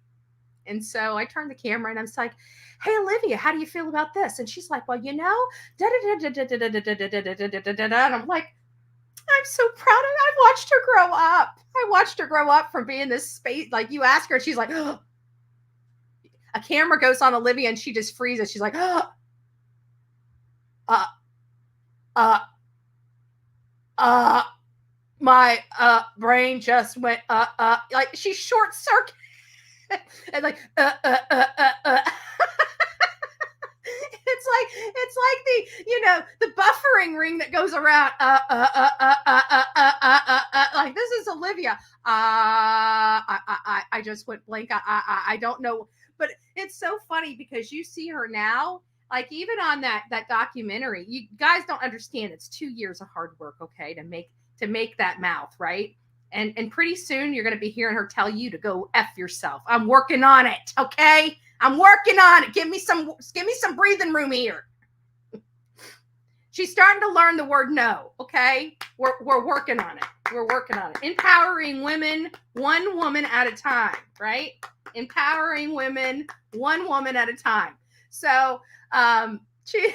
And so I turned the camera and I was like, hey, Olivia, how do you feel about this? And she's like, well, and I'm like, I'm so proud of her. I watched her grow up. I watched her grow up from being this space. Like, you ask her, and she's like, oh. A camera goes on Olivia and she just freezes. She's like, my brain just went like she's short circuit. And like it's like the buffering ring that goes around like this is Olivia. I just went blank. I don't know, but it's so funny because you see her now, like even on that documentary. You guys don't understand, it's 2 years of hard work, okay, to make that mouth, right? And pretty soon you're going to be hearing her tell you to go F yourself. I'm working on it. Okay. I'm working on it. Give me some breathing room here. She's starting to learn the word no. Okay. We're working on it. We're working on it. Empowering women, one woman at a time, right? Empowering women, one woman at a time. So she's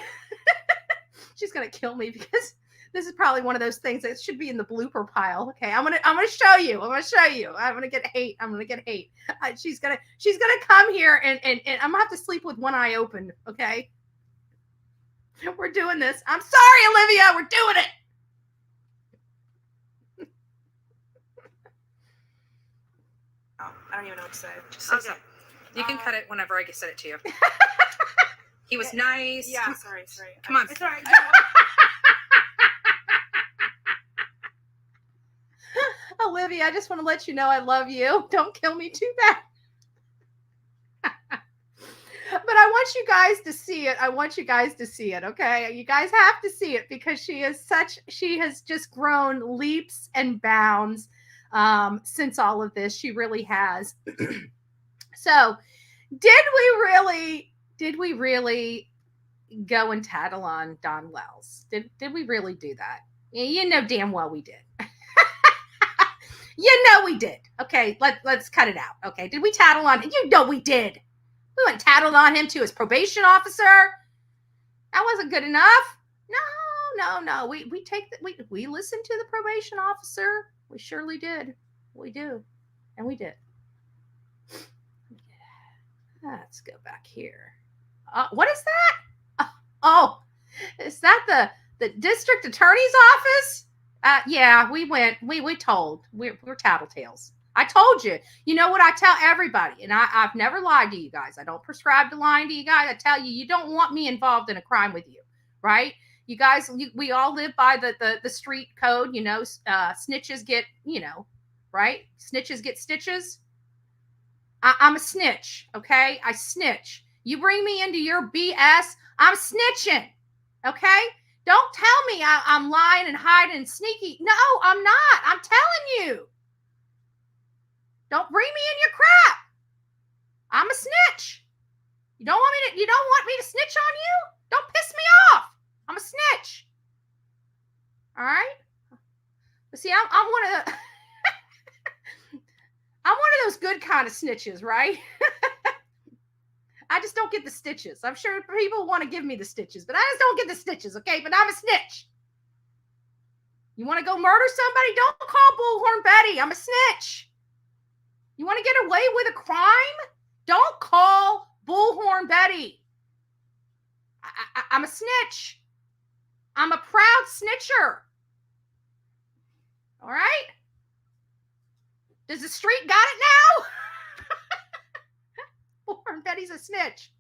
gonna kill me because this is probably one of those things that should be in the blooper pile. Okay, I'm gonna show you. I'm gonna get hate. She's gonna come here and I'm gonna have to sleep with one eye open. Okay, we're doing this. I'm sorry, Olivia. We're doing it. I don't even know what to say. Just say something. You can cut it whenever I send it to you. He was nice. Yeah, sorry. Come on. It's all right. Olivia, I just want to let you know I love you. Don't kill me too bad. But I want you guys to see it. Okay. You guys have to see it because she has just grown leaps and bounds since all of this. She really has. So did we really go and tattle on Don Wells? Did we really do that? You know damn well we did. You know we did. Okay, let's cut it out. Okay, did we tattle on him? You know we did. We went and tattled on him to his probation officer. That wasn't good enough. No. We listened to the probation officer. We surely did. We do. And we did. Let's go back here. What is that? Oh, is that the district attorney's office? Yeah, we went. We told. We're tattletales. I told you. You know what I tell everybody, and I've never lied to you guys. I don't prescribe to lying to you guys. I tell you, you don't want me involved in a crime with you, right? You guys, we all live by the street code. You know, snitches get, right? Snitches get stitches. I'm a snitch, okay? I snitch. You bring me into your BS, I'm snitching, okay? Don't tell me I'm lying and hiding and sneaky. No, I'm not. I'm telling you. Don't bring me in your crap. I'm a snitch. You don't want me to snitch on you? Don't piss me off. I'm a snitch. All right? But see, I'm one of the I'm one of those good kind of snitches, right? I just don't get the stitches. I'm sure people want to give me the stitches, but I just don't get the stitches, okay? But I'm a snitch. You want to go murder somebody? Don't call Bullhorn Betty. I'm a snitch. You want to get away with a crime? Don't call Bullhorn Betty. I'm a snitch. I'm a proud snitcher. All right? Does the street got it now? Bullhorn Betty's a snitch.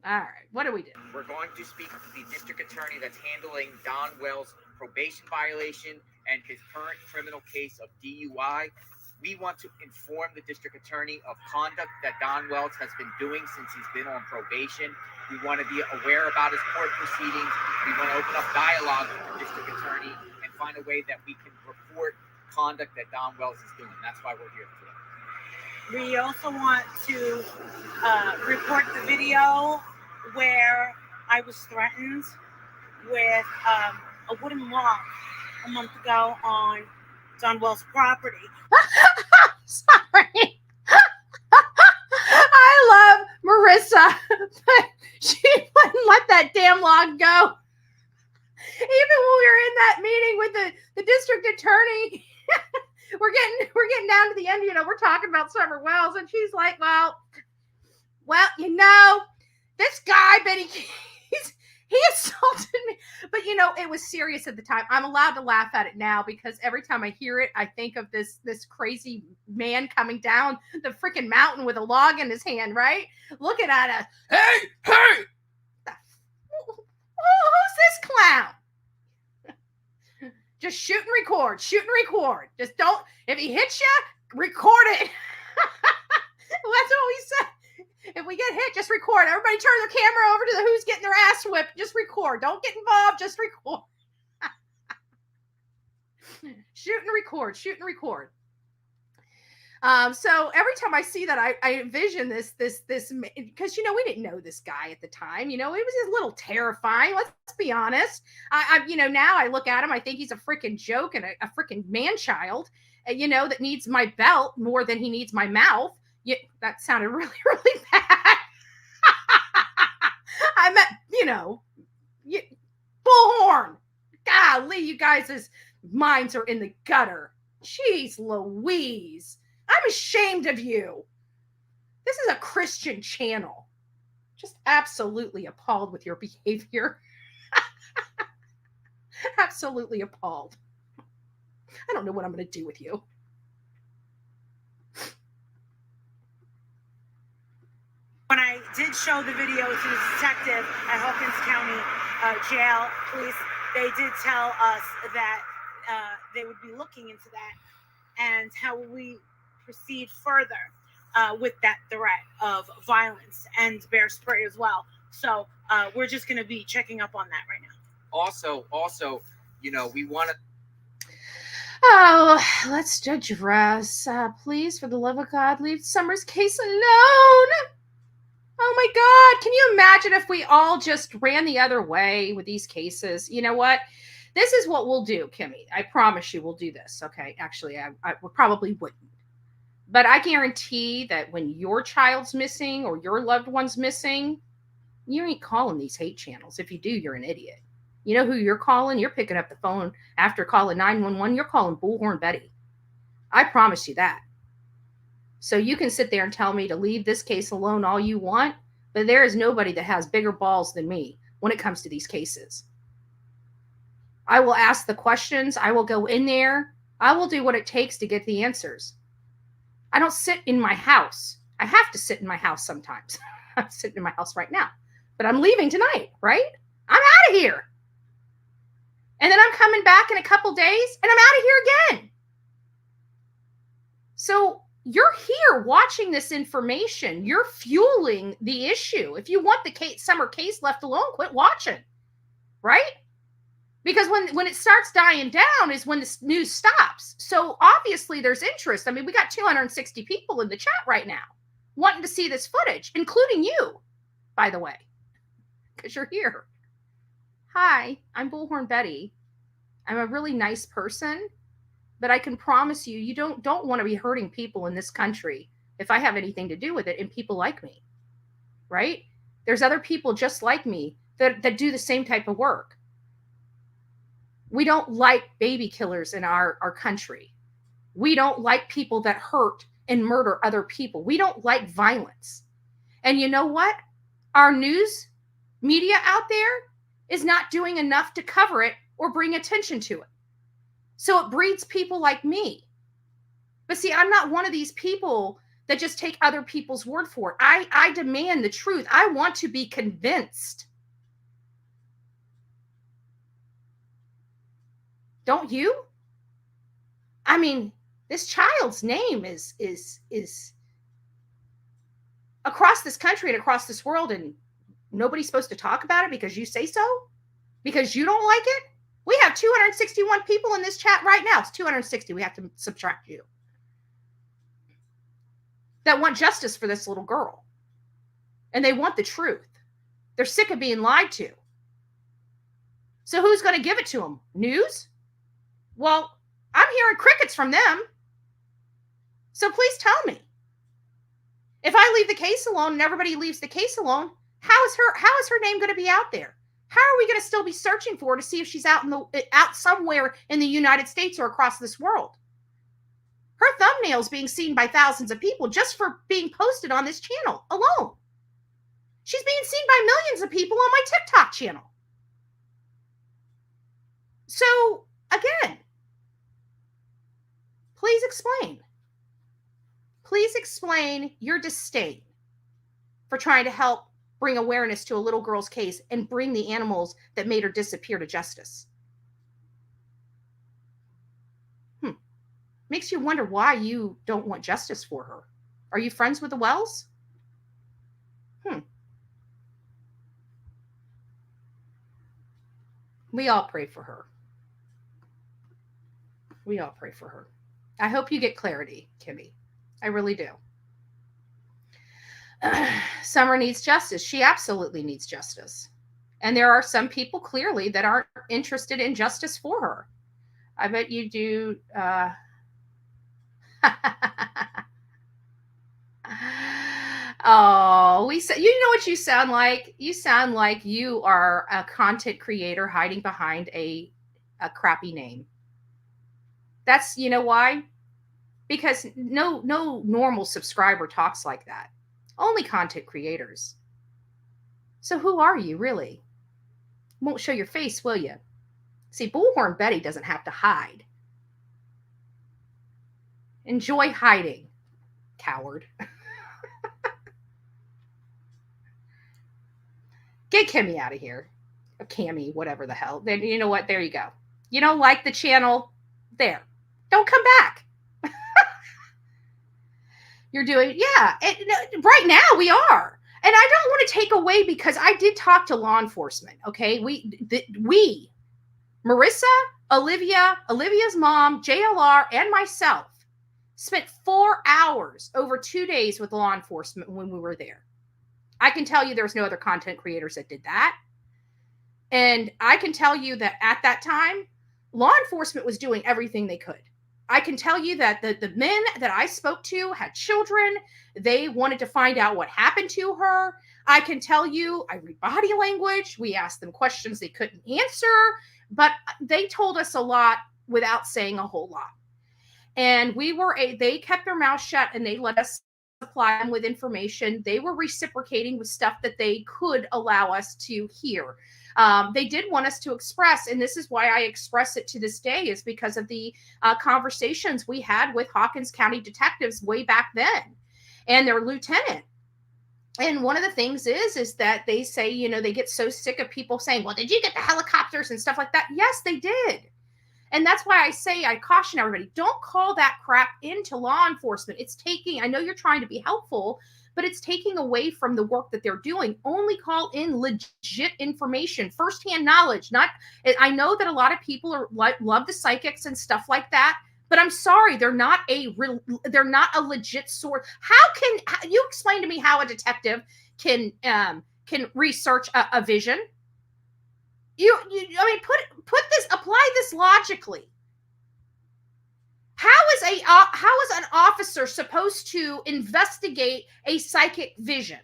All right, what do we do? We're going to speak to the district attorney that's handling Don Wells' probation violation and his current criminal case of DUI. We want to inform the district attorney of conduct that Don Wells has been doing since he's been on probation. We want to be aware about his court proceedings. We want to open up dialogue with the district attorney and find a way that we can report conduct that Don Wells is doing. That's why we're here today. We also want to report the video where I was threatened with a wooden log a month ago on Don Wells' property. Sorry. I love Marissa, but she wouldn't let that damn log go. Even when we were in that meeting with the district attorney, we're getting down to the end, we're talking about Summer Wells, and she's like, well, this guy, Betty, he assaulted me. But, it was serious at the time. I'm allowed to laugh at it now because every time I hear it, I think of this crazy man coming down the freaking mountain with a log in his hand, right? Looking at us. Hey! Who's this clown? Just shoot and record. Just don't, if he hits you, record it. Well, that's what we said. If we get hit, just record. Everybody turn their camera over to the who's getting their ass whipped. Just record. Don't get involved. Just record. Shoot and record. So every time I see that, I envision this, because, we didn't know this guy at the time. It was a little terrifying. Let's be honest. Now I look at him, I think he's a freaking joke and a freaking man child, that needs my belt more than he needs my mouth. Yeah, that sounded really, really bad. I meant, bullhorn. Golly, you guys' minds are in the gutter. Jeez Louise. I'm ashamed of you. This is a Christian channel. Just absolutely appalled with your behavior. Absolutely appalled. I don't know what I'm going to do with you. When I did show the video to the detective at Hawkins County Jail Police, they did tell us that they would be looking into that and how we proceed further with that threat of violence and bear spray as well. So we're just going to be checking up on that right now. Also, we want to. Oh, let's address. Please, for the love of God, leave Summer's case alone. Oh my God. Can you imagine if we all just ran the other way with these cases? You know what? This is what we'll do, Kimmy. I promise you we'll do this. Okay. Actually, I probably wouldn't. But I guarantee that when your child's missing or your loved one's missing, you ain't calling these hate channels. If you do, you're an idiot. You know who you're calling? You're picking up the phone after calling 911. You're calling Bullhorn Betty. I promise you that. So you can sit there and tell me to leave this case alone all you want, but there is nobody that has bigger balls than me when it comes to these cases. I will ask the questions. I will go in there. I will do what it takes to get the answers. I don't sit in my house. I have to sit in my house sometimes. I'm sitting in my house right now, but I'm leaving tonight, right? I'm out of here. And then I'm coming back in a couple days and I'm out of here again. So you're here watching this information. You're fueling the issue. If you want the summer case left alone, quit watching, right? Because when it starts dying down is when the news stops. So obviously there's interest. I mean, we got 260 people in the chat right now wanting to see this footage, including you, by the way, because you're here. Hi, I'm Bullhorn Betty. I'm a really nice person, but I can promise you, you don't want to be hurting people in this country if I have anything to do with it, and people like me, right? There's other people just like me that do the same type of work. We don't like baby killers in our country. We don't like people that hurt and murder other people. We don't like violence. And you know what? Our news media out there is not doing enough to cover it or bring attention to it. So it breeds people like me. But see, I'm not one of these people that just take other people's word for it. I demand the truth. I want to be convinced. Don't you? I mean, this child's name is across this country and across this world, and nobody's supposed to talk about it because you say so? Because you don't like it? We have 261 people in this chat right now. It's 260. We have to subtract you. That want justice for this little girl. And they want the truth. They're sick of being lied to. So who's going to give it to them? News? Well, I'm hearing crickets from them. So please tell me. If I leave the case alone and everybody leaves the case alone, how is her name going to be out there? How are we going to still be searching for her to see if she's out somewhere in the United States or across this world? Her thumbnail's being seen by thousands of people just for being posted on this channel alone. She's being seen by millions of people on my TikTok channel. So, again, please explain. Please explain your disdain for trying to help bring awareness to a little girl's case and bring the animals that made her disappear to justice. Makes you wonder why you don't want justice for her. Are you friends with the Wells? We all pray for her. We all pray for her. I hope you get clarity, Kimmy. I really do. Summer needs justice. She absolutely needs justice. And there are some people clearly that aren't interested in justice for her. I bet you do. Oh, you know what you sound like? You sound like you are a content creator hiding behind a crappy name. That's, you know why? Because no normal subscriber talks like that. Only content creators. So who are you really? Won't show your face, will you? See, Bullhorn Betty doesn't have to hide. Enjoy hiding, coward. Get Kimmy out of here. Or Cammy, whatever the hell. Then you know what? There you go. You don't like the channel? There. Don't come back. You're doing, yeah. Right now we are. And I don't want to take away, because I did talk to law enforcement. Okay. We, Marissa, Olivia's mom, JLR, and myself spent 4 hours over 2 days with law enforcement when we were there. I can tell you there's no other content creators that did that. And I can tell you that at that time, law enforcement was doing everything they could. I can tell you that the men that I spoke to had children. They wanted to find out what happened to her. I can tell you, I read body language. We asked them questions they couldn't answer, but they told us a lot without saying a whole lot. And they kept their mouth shut, and they let us supply them with information. They were reciprocating with stuff that they could allow us to hear. They did want us to express, and this is why I express it to this day, is because of the conversations we had with Hawkins County detectives way back then and their lieutenant. And one of the things is that they say, you know, they get so sick of people saying, well, did you get the helicopters and stuff like that? Yes, they did. And that's why I caution everybody, don't call that crap into law enforcement. I know you're trying to be helpful, but it's taking away from the work that they're doing. Only call in legit information, firsthand knowledge. I know that a lot of people love the psychics and stuff like that, but I'm sorry, they're not a legit source. How you explain to me how a detective can research a vision? Apply this logically. How is an officer supposed to investigate a psychic vision?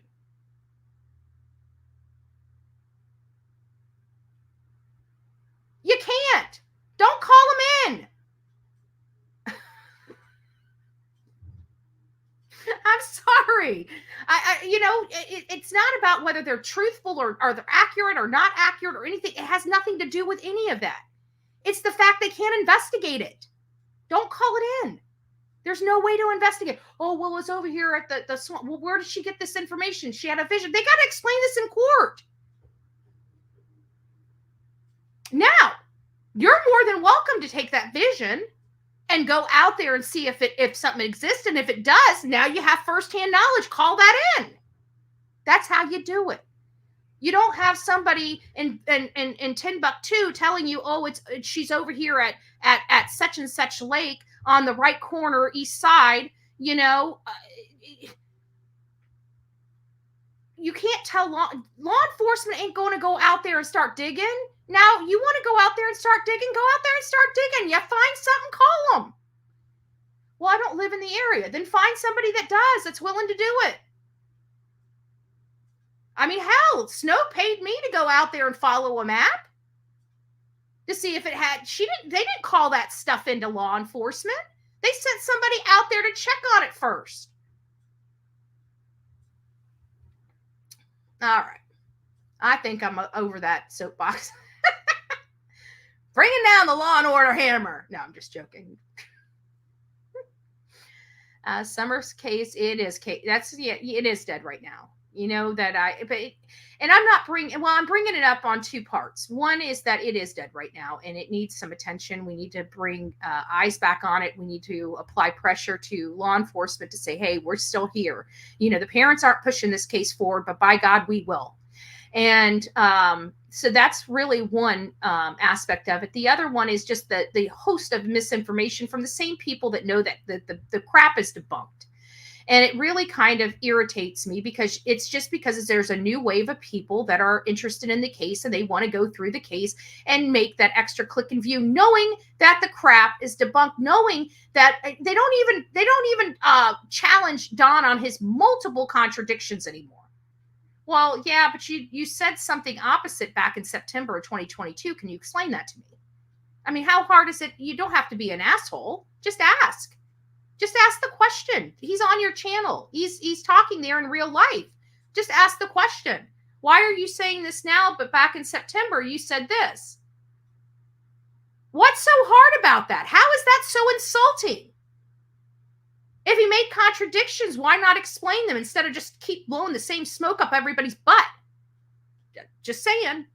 You can't. Don't call them in. I'm sorry. It's not about whether they're truthful or they're accurate or not accurate or anything. It has nothing to do with any of that. It's the fact they can't investigate it. Don't call it in. There's no way to investigate. Oh, well, it's over here at the swamp. Well, where did she get this information? She had a vision. They got to explain this in court. Now, you're more than welcome to take that vision and go out there and see if something exists. And if it does, now you have firsthand knowledge. Call that in. That's how you do it. You don't have somebody in Timbuktu telling you, oh, she's over here at such and such lake on the right corner, east side. You know, you can't tell law enforcement ain't going to go out there and start digging. Now, you want to go out there and start digging? Go out there and start digging. You find something, call them. Well, I don't live in the area. Then find somebody that does, that's willing to do it. I mean, hell, Snoke paid me to go out there and follow a map to see if it had. They didn't call that stuff into law enforcement. They sent somebody out there to check on it first. All right. I think I'm over that soapbox. Bringing down the Law and Order hammer. No, I'm just joking. Summer's case, it is dead right now. You know that I'm bringing it up on two parts. One is that it is dead right now and it needs some attention. We need to bring eyes back on it. We need to apply pressure to law enforcement to say, hey, we're still here. You know, the parents aren't pushing this case forward, but by God, we will. And so that's really one aspect of it. The other one is just the host of misinformation from the same people that know that the crap is debunked. And it really kind of irritates me because it's just because there's a new wave of people that are interested in the case and they want to go through the case and make that extra click and view, knowing that the crap is debunked, knowing that they don't even challenge Don on his multiple contradictions anymore. Well, yeah, but you said something opposite back in September of 2022. Can you explain that to me? I mean, how hard is it? You don't have to be an asshole. Just ask. Just ask the question. He's on your channel. He's talking there in real life. Just ask the question. Why are you saying this now, but back in September you said this? What's so hard about that? How is that so insulting? If he made contradictions, why not explain them instead of just keep blowing the same smoke up everybody's butt? Just saying.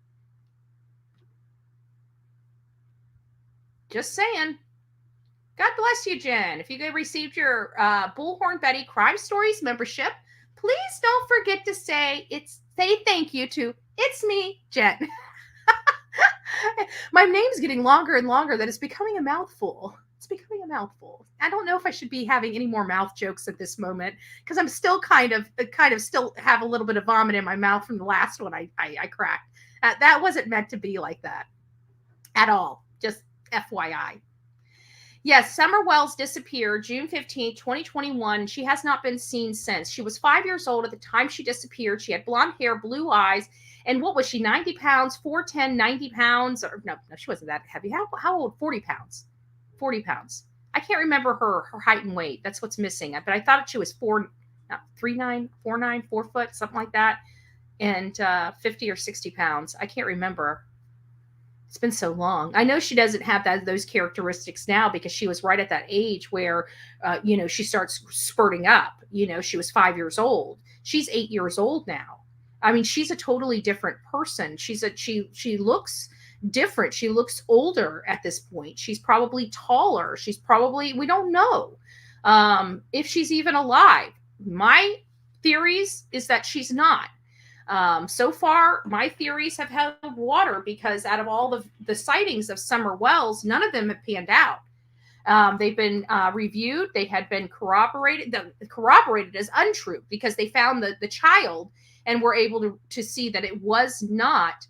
Just saying. God bless you, Jen. If you received your Bullhorn Betty Crime Stories membership, please don't forget to say thank you to It's Me, Jen. My name's getting longer and longer. That it's becoming a mouthful. It's becoming a mouthful. I don't know if I should be having any more mouth jokes at this moment because I'm still kind of still have a little bit of vomit in my mouth from the last one I cracked. That wasn't meant to be like that at all. Just FYI. Yes, Summer Wells disappeared June 15, 2021. She has not been seen since. She was 5 years old at the time she disappeared. She had blonde hair, blue eyes, and what was she, 90 pounds, 4'10", 90 pounds? Or no, she wasn't that heavy. How old? 40 pounds. 40 pounds. I can't remember her height and weight. That's what's missing. But I thought she was 3'9", 4'9", 4 foot, something like that, and 50 or 60 pounds. I can't remember. It's been so long. I know she doesn't have those characteristics now because she was right at that age where, she starts spurting up. She was 5 years old. She's 8 years old now. I mean, she's a totally different person. She looks different. She looks older at this point. She's probably taller. We don't know if she's even alive. My theories is that she's not. So far, my theories have held water because out of all the sightings of Summer Wells, none of them have panned out. They've been reviewed. They had been corroborated as untrue because they found the child and were able to see that it was not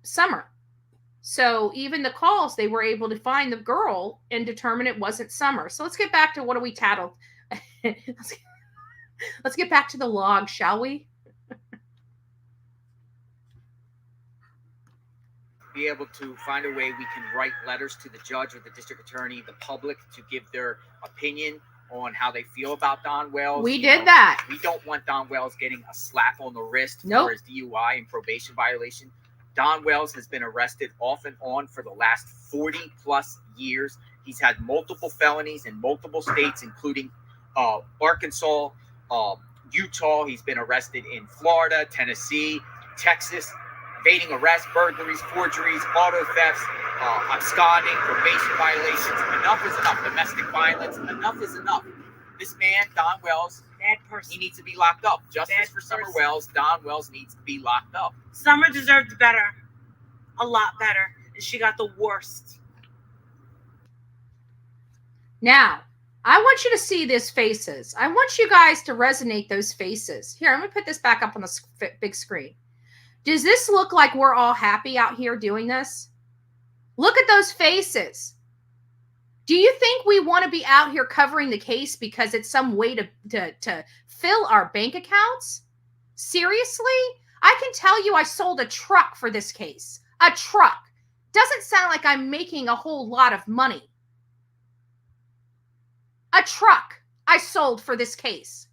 Summer. So even the calls, they were able to find the girl and determine it wasn't Summer. So let's get back to what are we tattled. Let's get back to the log, shall we? Be able to find a way we can write letters to the judge or the district attorney, the public, to give their opinion on how they feel about Don Wells. We did that. We don't want Don Wells getting a slap on the wrist Nope. for his DUI and probation violation. Don Wells has been arrested off and on for the last 40 plus years. He's had multiple felonies in multiple states, including Arkansas, Utah. He's been arrested in Florida, Tennessee, Texas, evading arrest, burglaries, forgeries, auto thefts, absconding, probation violations. Enough is enough. Domestic violence. Enough is enough. This man, Don Wells, Bad person. he needs to be locked up. Justice Bad for Summer person. Wells. Don Wells needs to be locked up. Summer deserved better. A lot better. And she got the worst. Now, I want you to see these faces. I want you guys to resonate those faces. Here, I'm going to put this back up on the big screen. Does this look like we're all happy out here doing this? Look at those faces. Do you think we want to be out here covering the case because it's some way to fill our bank accounts? Seriously? I can tell you I sold a truck for this case. A truck. Doesn't sound like I'm making a whole lot of money. A truck I sold for this case.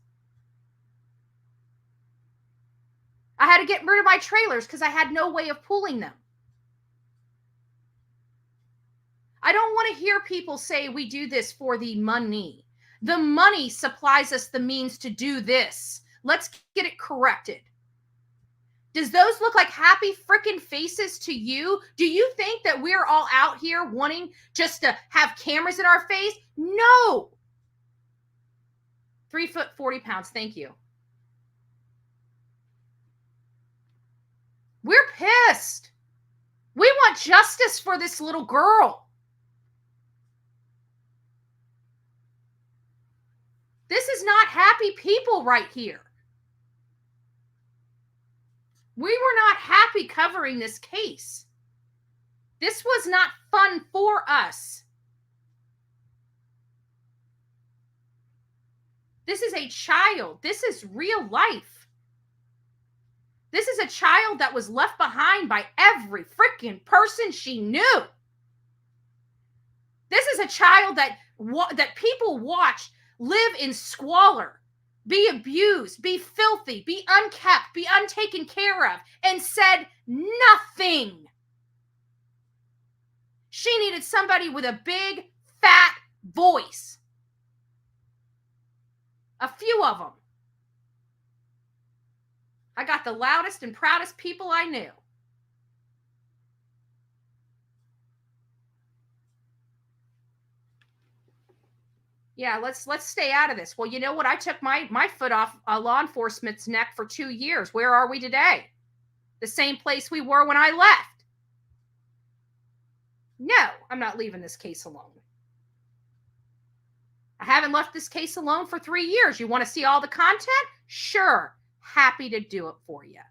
I had to get rid of my trailers because I had no way of pulling them. I don't want to hear people say we do this for the money. The money supplies us the means to do this. Let's get it corrected. Does those look like happy freaking faces to you? Do you think that we're all out here wanting just to have cameras in our face? No. 3 foot, 40 pounds. Thank you. We're pissed. We want justice for this little girl. not happy people right here. We were not happy covering this case. This was not fun for us. This is a child. This is real life. This is a child that was left behind by every freaking person she knew. This is a child that people watched live in squalor, be abused, be filthy, be unkept, be untaken care of, and said nothing. She needed somebody with a big, fat voice. A few of them. I got the loudest and proudest people I knew. Yeah, let's stay out of this. Well, you know what? I took my foot off law enforcement's neck for 2 years. Where are we today? The same place we were when I left. No, I'm not leaving this case alone. I haven't left this case alone for 3 years. You want to see all the content? Sure. Happy to do it for you.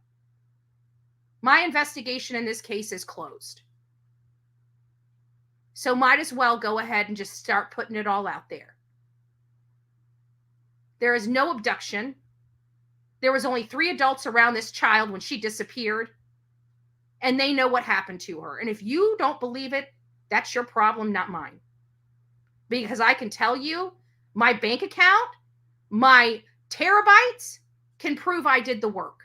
My investigation in this case is closed. So might as well go ahead and just start putting it all out there. There is no abduction. There was only 3 adults around this child when she disappeared, and they know what happened to her. And if you don't believe it, that's your problem, not mine. Because I can tell you, my bank account, my terabytes can prove I did the work.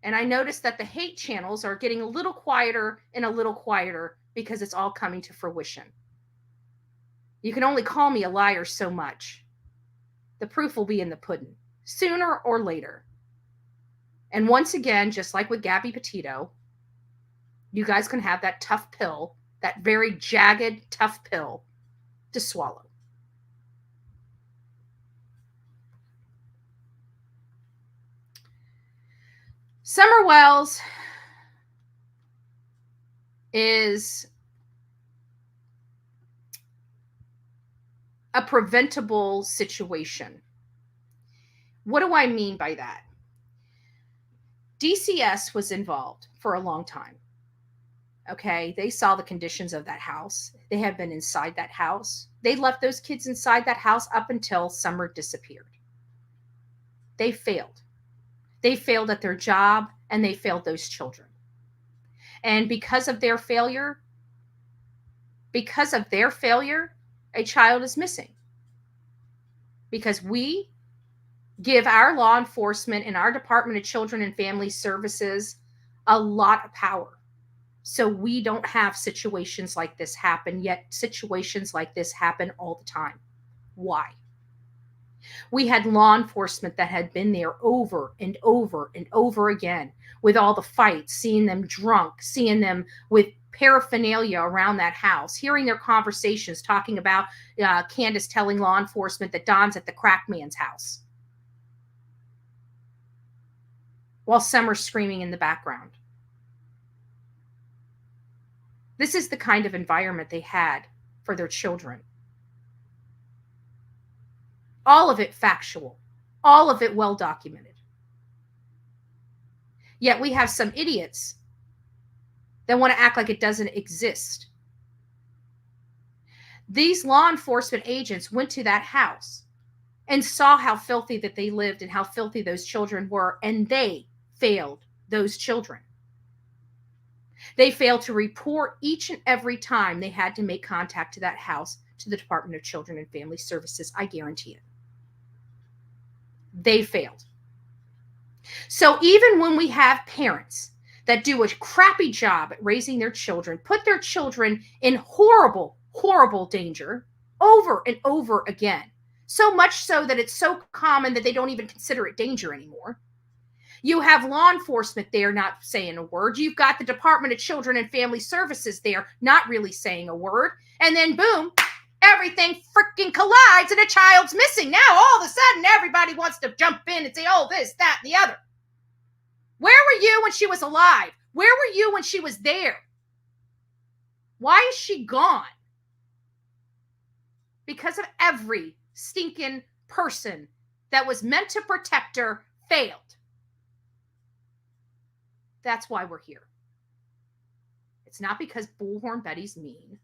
And I noticed that the hate channels are getting a little quieter and a little quieter because it's all coming to fruition. You can only call me a liar so much. The proof will be in the pudding, sooner or later. And once again, just like with Gabby Petito, you guys can have that tough pill, that very jagged, tough pill to swallow. Summer Wells is a preventable situation. What do I mean by that? DCS was involved for a long time. Okay, they saw the conditions of that house. They have been inside that house. They left those kids inside that house up until Summer disappeared. They failed. They failed at their job, and they failed those children. And because of their failure, a child is missing. Because we give our law enforcement and our Department of Children and Family Services a lot of power. So we don't have situations like this happen, yet situations like this happen all the time. Why? We had law enforcement that had been there over and over and over again with all the fights, seeing them drunk, seeing them with paraphernalia around that house, hearing their conversations, talking about Candus telling law enforcement that Don's at the crack man's house, while Summer's screaming in the background. This is the kind of environment they had for their children. All of it factual, all of it well documented. Yet we have some idiots that want to act like it doesn't exist. These law enforcement agents went to that house and saw how filthy that they lived and how filthy those children were, and they failed those children. They failed to report each and every time they had to make contact to that house, to the Department of Children and Family Services. I guarantee it. They failed. So even when we have parents that do a crappy job at raising their children, put their children in horrible, horrible danger over and over again, so much so that it's so common that they don't even consider it danger anymore. You have law enforcement there not saying a word. You've got the Department of Children and Family Services there not really saying a word. And then boom, everything freaking collides and a child's missing. Now all of a sudden everybody wants to jump in and say, oh, this, that, and the other. Where were you when she was alive? Where were you when she was there? Why is she gone? because of every stinking person that was meant to protect her failed. That's why we're here. It's not because Bullhorn Betty's mean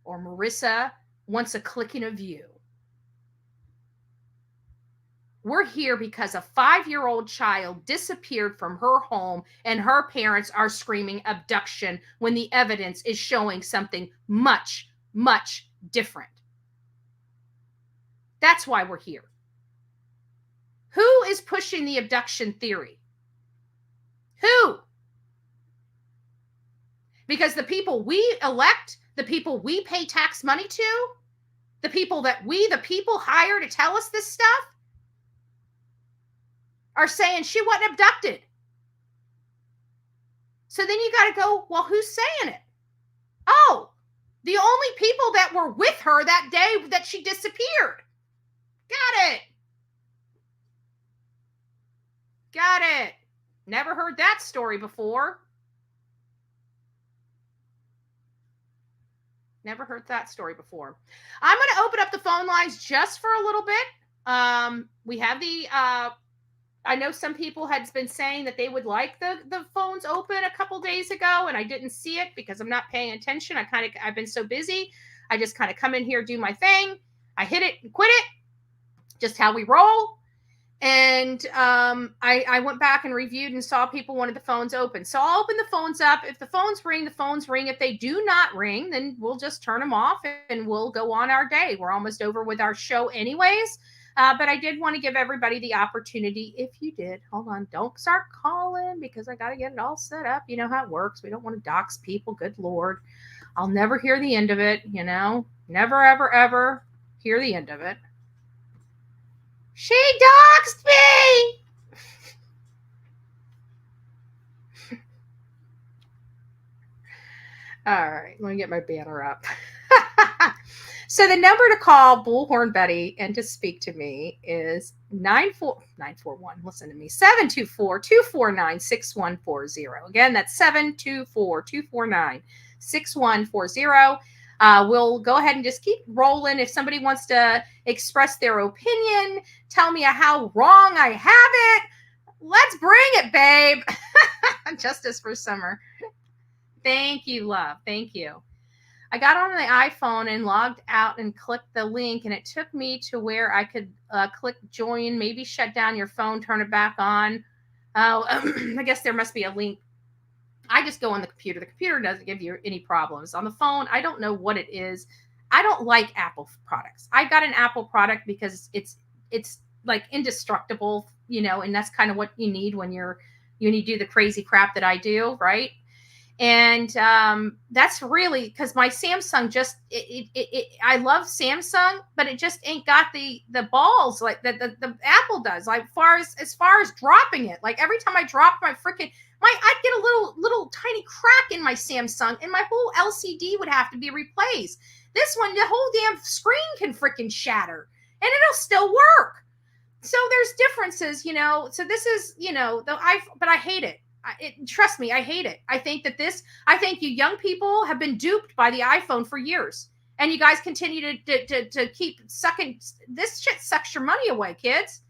or Marissa wants a clicking of you. We're here because a 5-year-old child disappeared from her home and her parents are screaming abduction when the evidence is showing something much, much different. That's why we're here. Who is pushing the abduction theory? Who? Because the people we elect, the people we pay tax money to, the people that we, the people, hire to tell us this stuff, are saying she wasn't abducted. So then you got to go, well, who's saying it? Oh, the only people that were with her that day that she disappeared. Got it. Got it. Never heard that story before. Never heard that story before. I'm going to open up the phone lines just for a little bit. We have the, I know some people had been saying that they would like the phones open a couple days ago, and I didn't see it because I'm not paying attention. I've been so busy. I just kind of come in here, do my thing. I hit it and quit it. Just how we roll. And I went back and reviewed and saw people wanted the phones open. So I'll open the phones up. If the phones ring, the phones ring. If they do not ring, then we'll just turn them off and we'll go on our day. We're almost over with our show anyways. But I did want to give everybody the opportunity. If you did, hold on, don't start calling because I got to get it all set up. You know how it works. We don't want to dox people. Good Lord. I'll never hear the end of it, you know, never, ever, ever hear the end of it. She doxed me. All right, let me get my banner up. So the number to call Bullhorn Betty and to speak to me is 941. Listen to me. 724-249-6140. Again, that's 724-249-6140. We'll go ahead and just keep rolling. If somebody wants to express their opinion, tell me how wrong I have it. Let's bring it, babe. Justice for Summer. Thank you, love. Thank you. I got on the iPhone and logged out and clicked the link, and it took me to where I could click join, maybe shut down your phone, turn it back on. I guess there must be a link. I just go on the computer. The computer doesn't give you any problems. On the phone, I don't know what it is. I don't like Apple products. I got an Apple product because it's like indestructible, you know, and that's kind of what you need when you do the crazy crap that I do, right? And that's really because my Samsung just I love Samsung, but it just ain't got the balls like the Apple does. Like as far as dropping it, like every time I drop my freaking I'd get a little tiny crack in my Samsung, and my whole LCD would have to be replaced. This one, the whole damn screen can freaking shatter, and it'll still work. So there's differences, you know. So this is, you know, but I hate it. Trust me, I hate it. I think you young people have been duped by the iPhone for years, and you guys continue to keep sucking. This shit sucks your money away, kids.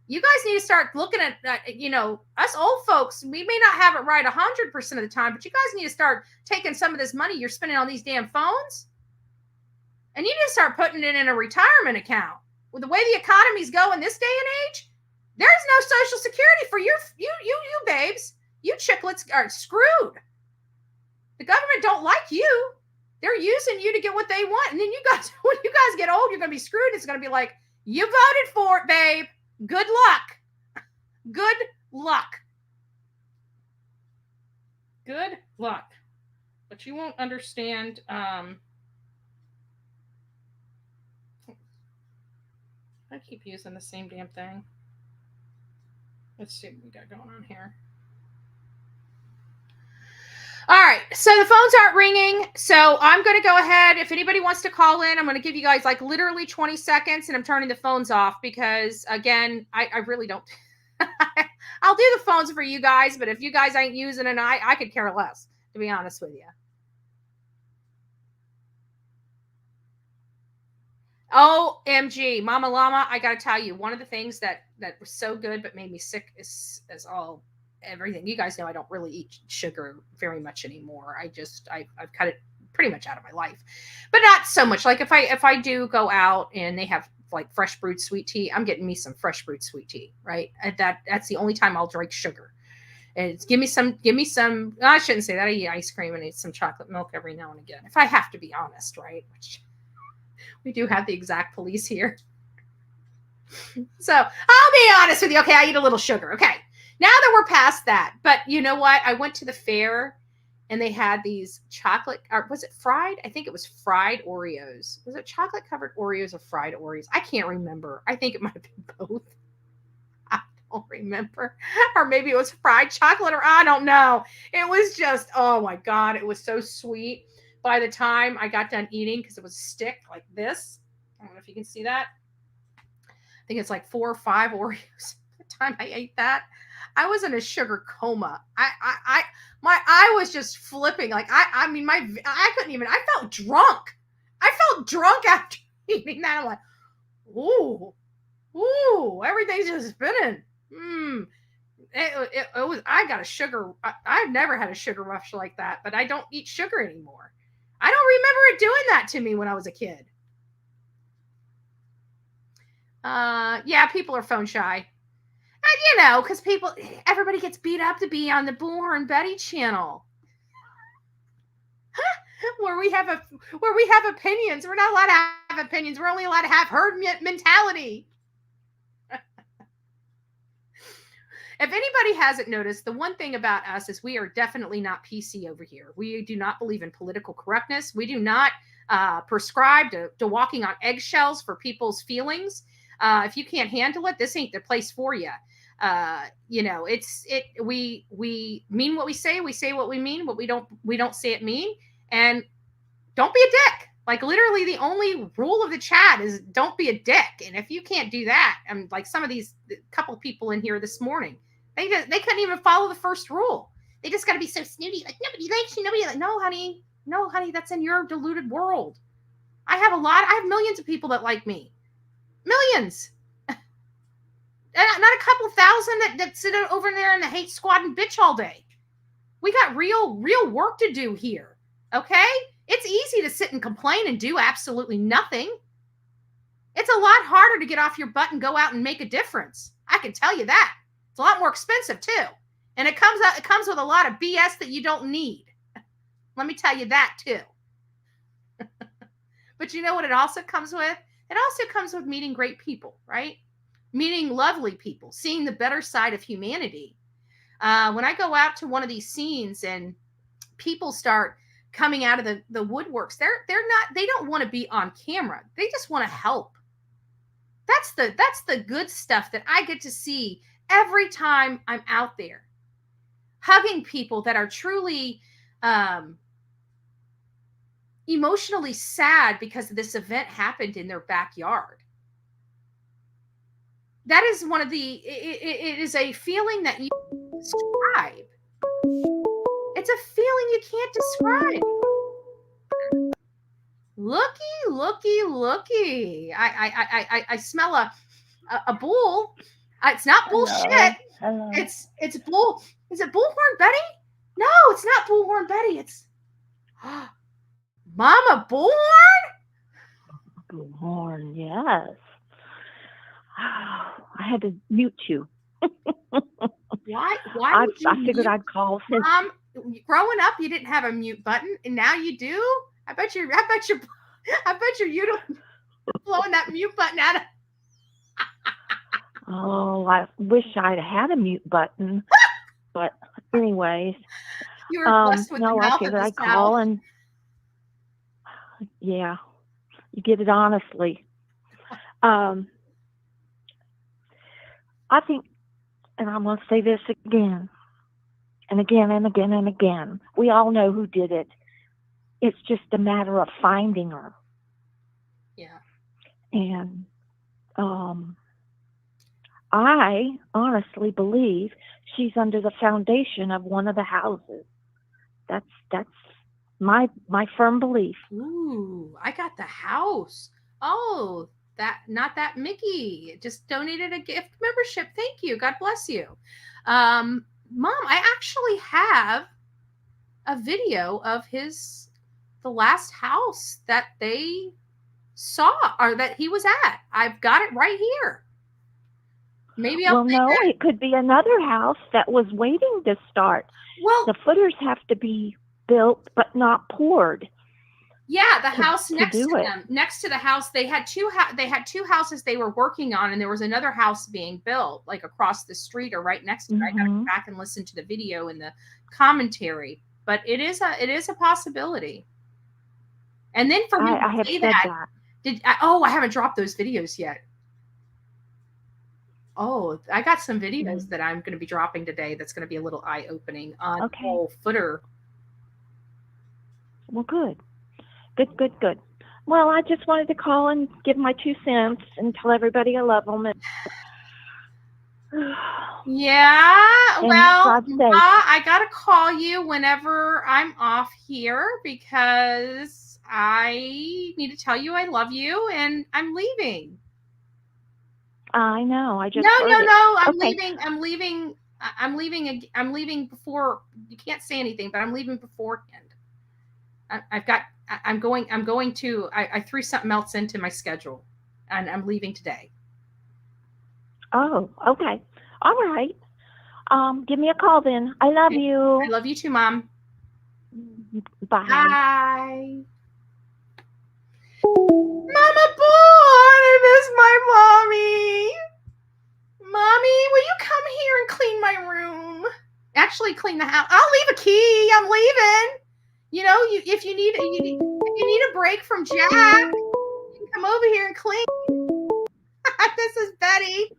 You guys need to start looking at, you know, us old folks. We may not have it right 100% of the time, but you guys need to start taking some of this money you're spending on these damn phones, and you need to start putting it in a retirement account. With the way the economy's going this day and age, there's no Social Security for you babes. You chicklets are screwed. The government don't like you. They're using you to get what they want. And then you guys, when you guys get old, you're going to be screwed. It's going to be like, you voted for it, babe. Good luck. Good luck. Good luck. But you won't understand. I keep using the same damn thing. Let's see what we got going on here. All right, so the phones aren't ringing, so I'm going to go ahead. If anybody wants to call in, I'm going to give you guys like literally 20 seconds, and I'm turning the phones off because, again, I really don't. I'll do the phones for you guys, but if you guys ain't using it, I could care less, to be honest with you. OMG, Mama Llama, I gotta tell you, one of the things that was so good but made me sick is everything. You guys know I don't really eat sugar very much anymore. I've cut it pretty much out of my life, but not so much. Like if I do go out and they have like fresh brewed sweet tea, I'm getting me some fresh brewed sweet tea, right? That's the only time I'll drink sugar. And it's give me some, I shouldn't say that. I eat ice cream and eat some chocolate milk every now and again. If I have to be honest, right? Which we do have the exact police here. So I'll be honest with you. Okay, I eat a little sugar. Okay, now that we're past that. But you know what? I went to the fair and they had these chocolate, or was it fried? I think it was fried Oreos. Was it chocolate covered Oreos or fried Oreos? I can't remember. I think it might have been both. I don't remember. Or maybe it was fried chocolate, or I don't know. It was just, oh my God, it was so sweet. By the time I got done eating, because it was a stick like this, I don't know if you can see that. I think it's like 4 or 5 Oreos. By the time I ate that, I was in a sugar coma. I was just flipping. Like I mean, I couldn't even. I felt drunk. I felt drunk after eating that. I'm like, ooh, everything's just spinning. It was. I got a sugar. I've never had a sugar rush like that, but I don't eat sugar anymore. I don't remember it doing that to me when I was a kid. Yeah, people are phone shy. And because everybody gets beat up to be on the Bullhorn Betty channel. where we have opinions. We're not allowed to have opinions. We're only allowed to have herd mentality. If anybody hasn't noticed, the one thing about us is we are definitely not PC over here. We do not believe in political correctness. We do not prescribe to walking on eggshells for people's feelings. If you can't handle it, this ain't the place for you. We mean what we say what we mean, but we don't say it mean. And don't be a dick. Like literally the only rule of the chat is don't be a dick. And if you can't do that, and like some of these couple people in here this morning, they couldn't even follow the first rule. They just got to be so snooty. Like nobody likes you. Nobody like, no, honey, that's in your deluded world. I have millions of people that like me. Millions. Not a couple thousand that sit over there in the hate squad and bitch all day. We got real work to do here. Okay? It's easy to sit and complain and do absolutely nothing. It's a lot harder to get off your butt and go out and make a difference. I can tell you that. It's a lot more expensive too. And it comes with a lot of BS that you don't need. Let me tell you that too. But you know what it also comes with? It also comes with meeting great people, right? Meeting lovely people, seeing the better side of humanity. When I go out to one of these scenes and people start coming out of the woodworks, they don't want to be on camera. They just want to help. That's the good stuff that I get to see every time I'm out there. Hugging people that are truly emotionally sad because this event happened in their backyard. That is one of it is a feeling that you describe. It's a feeling you can't describe. Looky. I smell a bull. It's not bullshit. Hello. It's bull. Is it Bullhorn Betty? No, it's not Bullhorn Betty. It's Mama Bullhorn? Bullhorn, yes. I had to mute you. Why I would you figured I'd call since Mom, growing up you didn't have a mute button and now you do? I bet you're you blowing that mute button out of Oh, I wish I'd had a mute button. But anyways. You were blessed with no, the I mouth figured of the I'd call South. and yeah. You get it honestly. I think, and I'm going to say this again and again and again and again. We all know who did it. It's just a matter of finding her. Yeah. And I honestly believe she's under the foundation of one of the houses. That's my firm belief. Ooh, I got the house. Oh, not that Mickey just donated a gift membership. Thank you. God bless you. Mom, I actually have a video of the last house that they saw or that he was at. I've got it right here. Maybe I'll Well, no, it could be another house that was waiting to start. Well, the footers have to be built but not poured. Yeah, the house to next do to it. them. Next to the house, they had two houses they were working on, and there was another house being built, like across the street or right next to it. I got to go back and listen to the video and the commentary, but it is a possibility. And then for me I to have say said that, I haven't dropped those videos yet. Oh, I got some videos that I'm going to be dropping today. That's going to be a little eye opening on the whole footer. Well, good. Good. Well, I just wanted to call and give my 2 cents and tell everybody I love them. Yeah, And well, drive safe. Ma, I got to call you whenever I'm off here because I need to tell you I love you and I'm leaving. I know. I just No. heard it. I'm Okay. leaving. I'm leaving before. You can't say anything, but I'm leaving beforehand. I'm going to. I threw something else into my schedule, and I'm leaving today. Oh, okay. All right. Give me a call then. I love you. I love you too, Mom. Bye. Bye. Mama Born, I miss my mommy. Mommy, will you come here and clean my room? Actually, clean the house. I'll leave a key. I'm leaving. You know, if you need a break from Jack, you can come over here and clean. This is Betty.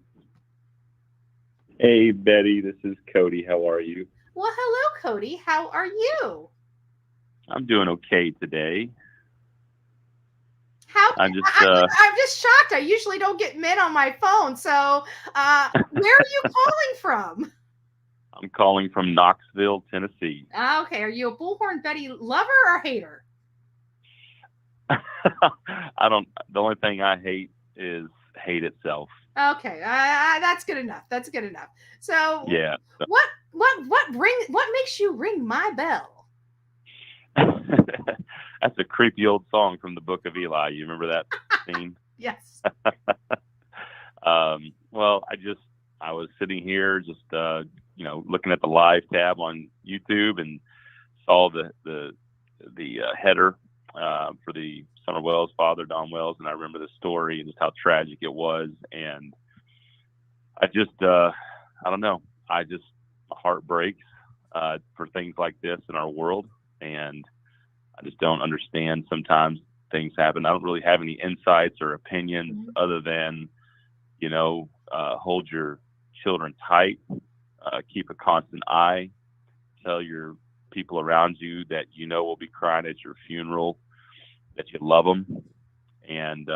Hey, Betty, this is Cody. How are you? Well, hello, Cody. How are you? I'm doing okay today. I'm just shocked. I usually don't get men on my phone. So, where are you calling from? I'm calling from Knoxville, Tennessee. Okay. Are you a Bullhorn Betty lover or hater? The only thing I hate is hate itself. Okay. That's good enough. That's good enough. So, yeah. What makes you ring my bell? That's a creepy old song from the Book of Eli. You remember that scene? Yes. Well, I was sitting here just looking at the live tab on YouTube and saw the header for the son of Wells' father, Don Wells, and I remember the story and just how tragic it was. And I just I don't know. My heart breaks for things like this in our world, and I just don't understand. Sometimes things happen. I don't really have any insights or opinions other than, hold your children tight, keep a constant eye, tell your people around you that will be crying at your funeral, that you love them, and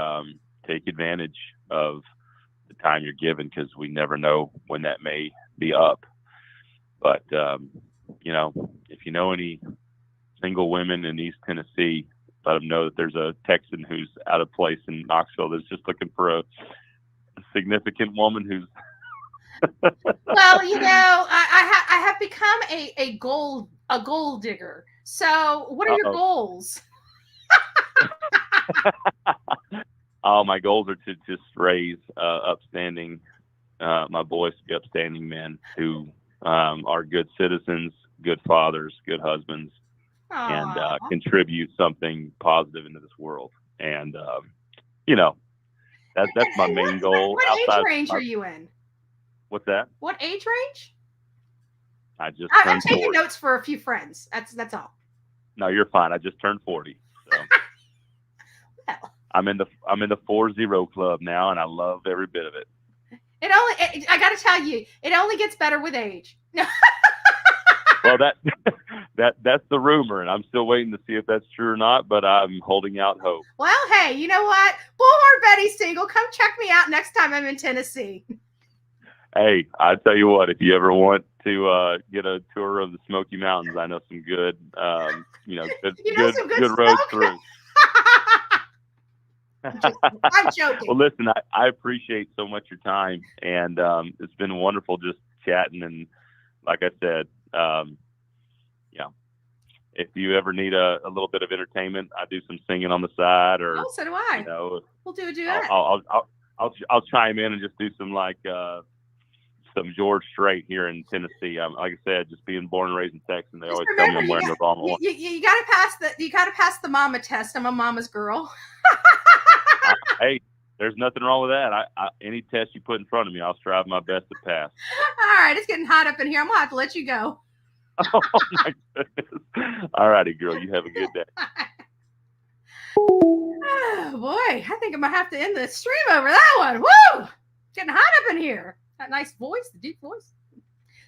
take advantage of the time you're given, because we never know when that may be up. But, if you know any single women in East Tennessee, let them know that there's a Texan who's out of place in Knoxville that's just looking for a significant woman who's Well, I have become a gold digger. So what are your goals? Oh, my goals are to just raise upstanding, my boys to be upstanding men who are good citizens, good fathers, good husbands, and contribute something positive into this world. And that's my main goal. What age range are you in? What's that? What age range? I'm taking 40. notes for a few friends. That's all. No, you're fine. I just turned 40. So. Well. I'm in the 40 club now, and I love every bit of it. I got to tell you, it only gets better with age. Well, that's the rumor, and I'm still waiting to see if that's true or not, but I'm holding out hope. Well, hey, you know what? Bullhorn Betty single, come check me out next time I'm in Tennessee. Hey, I tell you what, if you ever want to get a tour of the Smoky Mountains, I know some good, good roads through. I'm joking. Well, listen, I appreciate so much your time, and it's been wonderful just chatting. And like I said, yeah, if you ever need a little bit of entertainment, I do some singing on the side, or Oh, so do I. you know, We'll do that. I'll chime in and just do some some George Strait here in Tennessee. Like I said, just being born and raised in Texas, they always tell me I'm wearing the wrong one. You got to pass the mama test. I'm a mama's girl. Hey, there's nothing wrong with that. Any test you put in front of me, I'll strive my best to pass. All right, it's getting hot up in here. I'm gonna have to let you go. Oh my goodness! All righty, girl. You have a good day. Oh boy, I think I'm gonna have to end the stream over that one. Woo! It's getting hot up in here. That nice voice, the deep voice.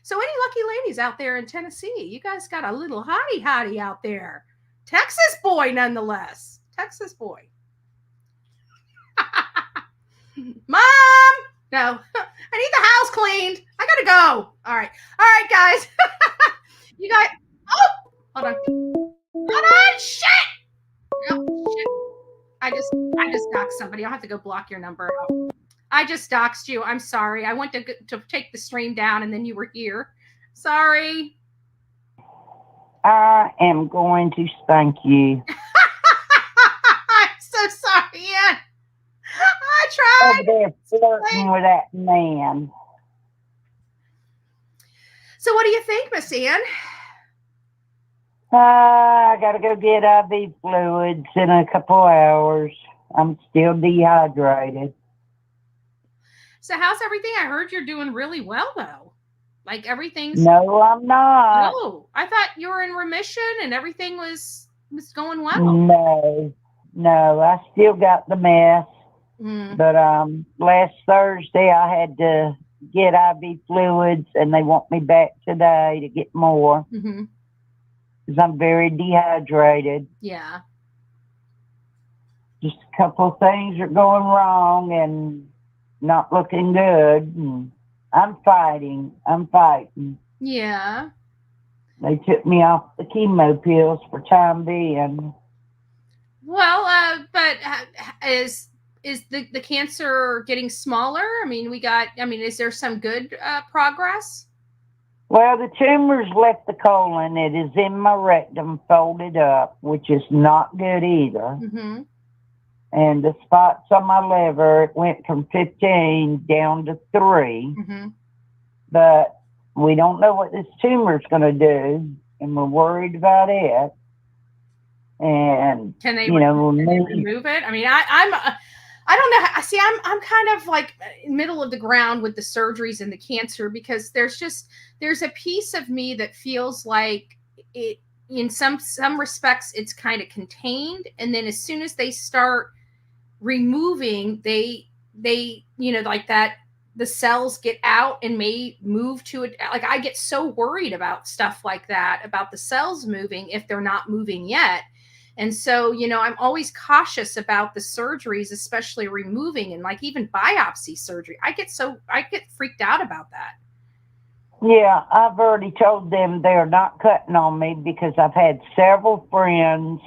So, any lucky ladies out there in Tennessee? You guys got a little hottie out there. Texas boy, nonetheless. Texas boy. Mom! No, I need the house cleaned. I gotta go. All right, guys. You guys. Oh, hold on. Shit. Oh, shit. I just doxed somebody. I'll have to go block your number out. I just doxed you. I'm sorry. I went to take the stream down, and then you were here. Sorry. I am going to spank you. I'm so sorry, Ann. I tried. Over there flirting with that man. So what do you think, Miss Ann? I got to go get IV fluids in a couple hours. I'm still dehydrated. So how's everything? I heard you're doing really well, though. Like everything's... No, I'm not. No, I thought you were in remission and everything was going well. No, I still got the mess. But last Thursday I had to get IV fluids, and they want me back today to get more because I'm very dehydrated. Yeah. Just a couple of things are going wrong and not looking good. And I'm fighting. Yeah. They took me off the chemo pills for time being. Well, but is the cancer getting smaller? I mean, is there some good progress? Well, the tumor's left the colon. It is in my rectum, folded up, which is not good either. And the spots on my liver, it went from 15 down to 3. But we don't know what this tumor's going to do, and we're worried about it. And can they remove it? I mean, I don't know. See, I'm kind of like middle of the ground with the surgeries and the cancer, because there's a piece of me that feels like it, in some respects, it's kind of contained, and then as soon as they start removing, they like that, the cells get out and may move to it. Like, I get so worried about stuff like that, about the cells moving if they're not moving yet. And so, I'm always cautious about the surgeries, especially removing and like even biopsy surgery. I get freaked out about that. Yeah, I've already told them they're not cutting on me, because I've had several friends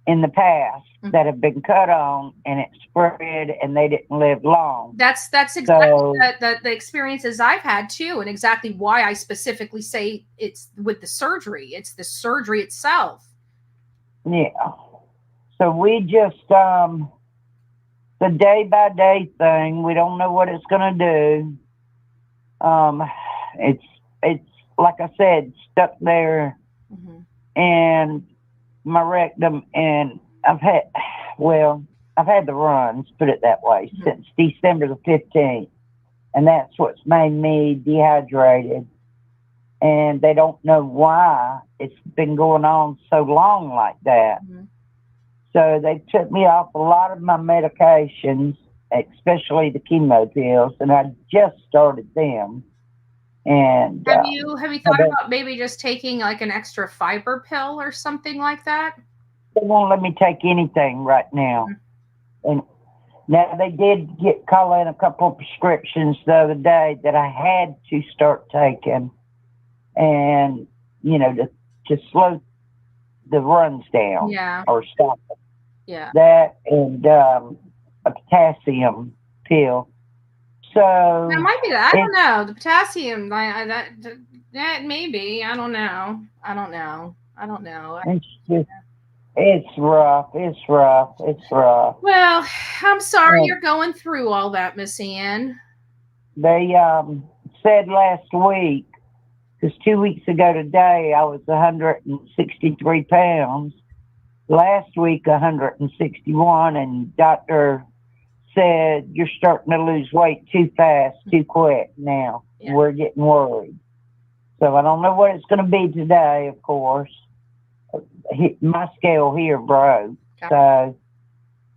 in the past that have been cut on, and it spread, and they didn't live long. That's exactly the experiences I've had too, and exactly why I specifically say it's with the surgery. It's the surgery itself. Yeah. So we just, the day-by-day thing, we don't know what it's going to do. It's like I said, stuck there and my rectum, and I've had the runs, put it that way, since December the 15th. And that's what's made me dehydrated. And they don't know why it's been going on so long like that. So they took me off a lot of my medications, especially the chemo pills, and I just started them. And have you thought about maybe just taking like an extra fiber pill or something like that? They won't let me take anything right now. And now they did call in a couple of prescriptions the other day that I had to start taking, and to slow the runs down, or stop it. Yeah. That and a potassium pill. So That might be that. I don't know. The potassium, that maybe. I don't know. It's just, it's rough. It's rough. Well, I'm sorry Yeah. you're going through all that, Miss Ann. They said last week, because 2 weeks ago today I was 163 pounds. Last week 161, and doctor said you're starting to lose weight too fast, too quick now. Yeah. We're getting worried. So I don't know what it's going to be today, of course. My scale here broke, so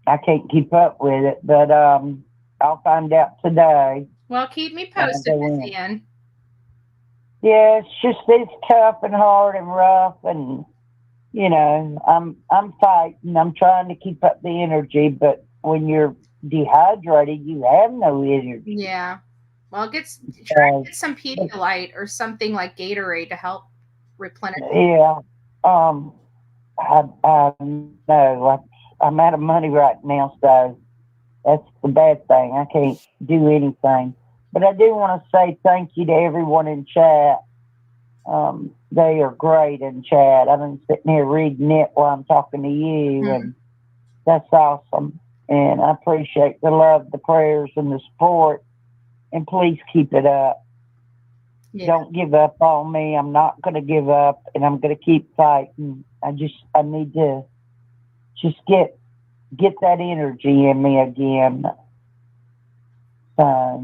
I can't keep up with it. But I'll find out today. Well, keep me posted, Miss Ann. Yeah, it's tough and hard and rough, and you know, I'm fighting. I'm trying to keep up the energy, but when you're dehydrated, you have no energy. Yeah. Well, try to get some Pedialyte or something like Gatorade to help replenish. Yeah. I know. I'm out of money right now, so that's the bad thing. I can't do anything. But I do want to say thank you to everyone in chat. They are great in chat. I've been sitting here reading it while I'm talking to you, and that's awesome. And I appreciate the love, the prayers, and the support. And please keep it up. Yeah. Don't give up on me. I'm not going to give up, and I'm going to keep fighting. I need to just get that energy in me again. Aw.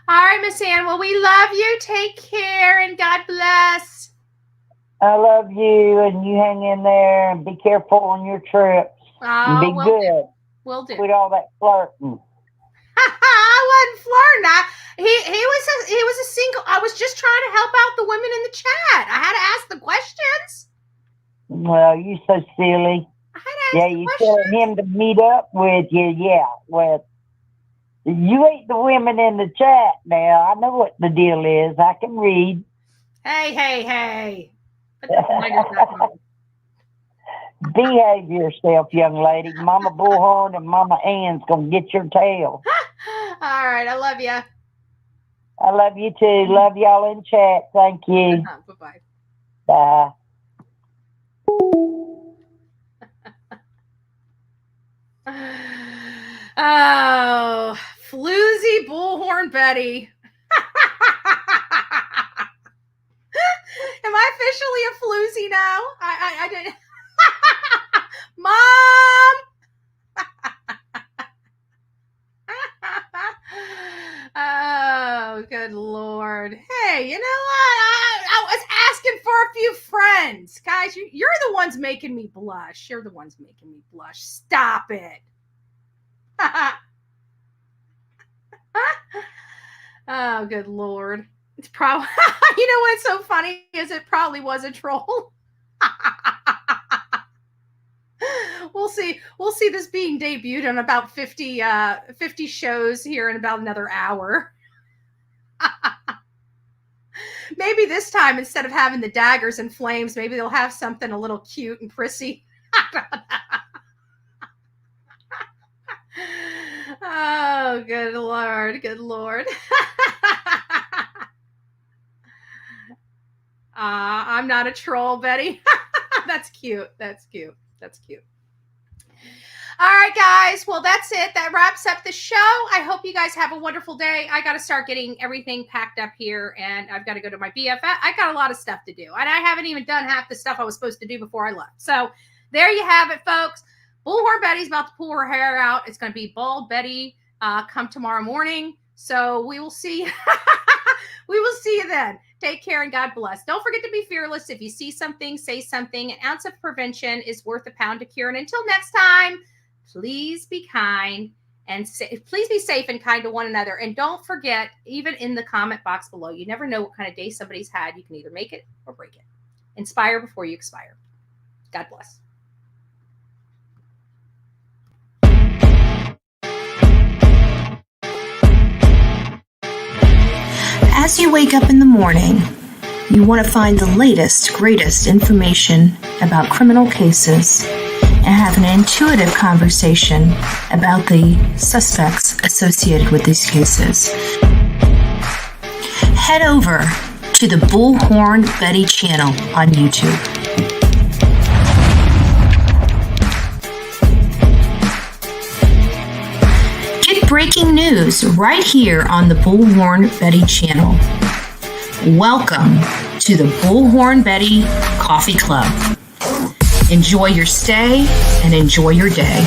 All right, Miss Ann. Well, we love you. Take care, and God bless. I love you, and you hang in there, and be careful on your trips. And be good. Will do. Quit all that flirting. I wasn't flirting. He was a single. I was just trying to help out the women in the chat. I had to ask the questions. Well, you're so silly. Yeah, you telling him to meet up with you. Yeah, well, you ain't the women in the chat now. I know what the deal is. I can read. Hey. Put the blinders back on. Behave yourself, young lady. Mama Bullhorn and Mama Ann's gonna get your tail. All right, I love you. I love you too. Love y'all in chat. Thank you. Bye-bye. Bye. Oh, floozy Bullhorn Betty. Am I officially a floozy now? I didn't. Mom! Oh, good Lord. Hey, you know what? I was asking for a few friends. Guys, you're the ones making me blush. You're the ones making me blush. Stop it. Oh, good Lord. It's probably, you know what's so funny is it probably was a troll. We'll see this being debuted on about 50 shows here in about another hour. Maybe this time, instead of having the daggers and flames, maybe they'll have something a little cute and prissy. Oh, good Lord. Good Lord. I'm not a troll, Betty. That's cute. That's cute. That's cute. All right, guys. Well, that's it. That wraps up the show. I hope you guys have a wonderful day. I got to start getting everything packed up here, and I've got to go to my BFF. I got a lot of stuff to do, and I haven't even done half the stuff I was supposed to do before I left. So there you have it, folks. Bullhorn Betty's about to pull her hair out. It's going to be Bald Betty come tomorrow morning. So we will see. We will see you then. Take care and God bless. Don't forget to be fearless. If you see something, say something. An ounce of prevention is worth a pound of cure. And until next time, please be kind and please be safe and kind to one another. And don't forget, even in the comment box below, you never know what kind of day somebody's had. You can either make it or break it. Inspire before you expire. God bless. As you wake up in the morning, you want to find the latest, greatest information about criminal cases and have an intuitive conversation about the suspects associated with these cases. Head over to the Bullhorn Betty channel on YouTube. Get breaking news right here on the Bullhorn Betty channel. Welcome to the Bullhorn Betty Coffee Club. Enjoy your stay and enjoy your day.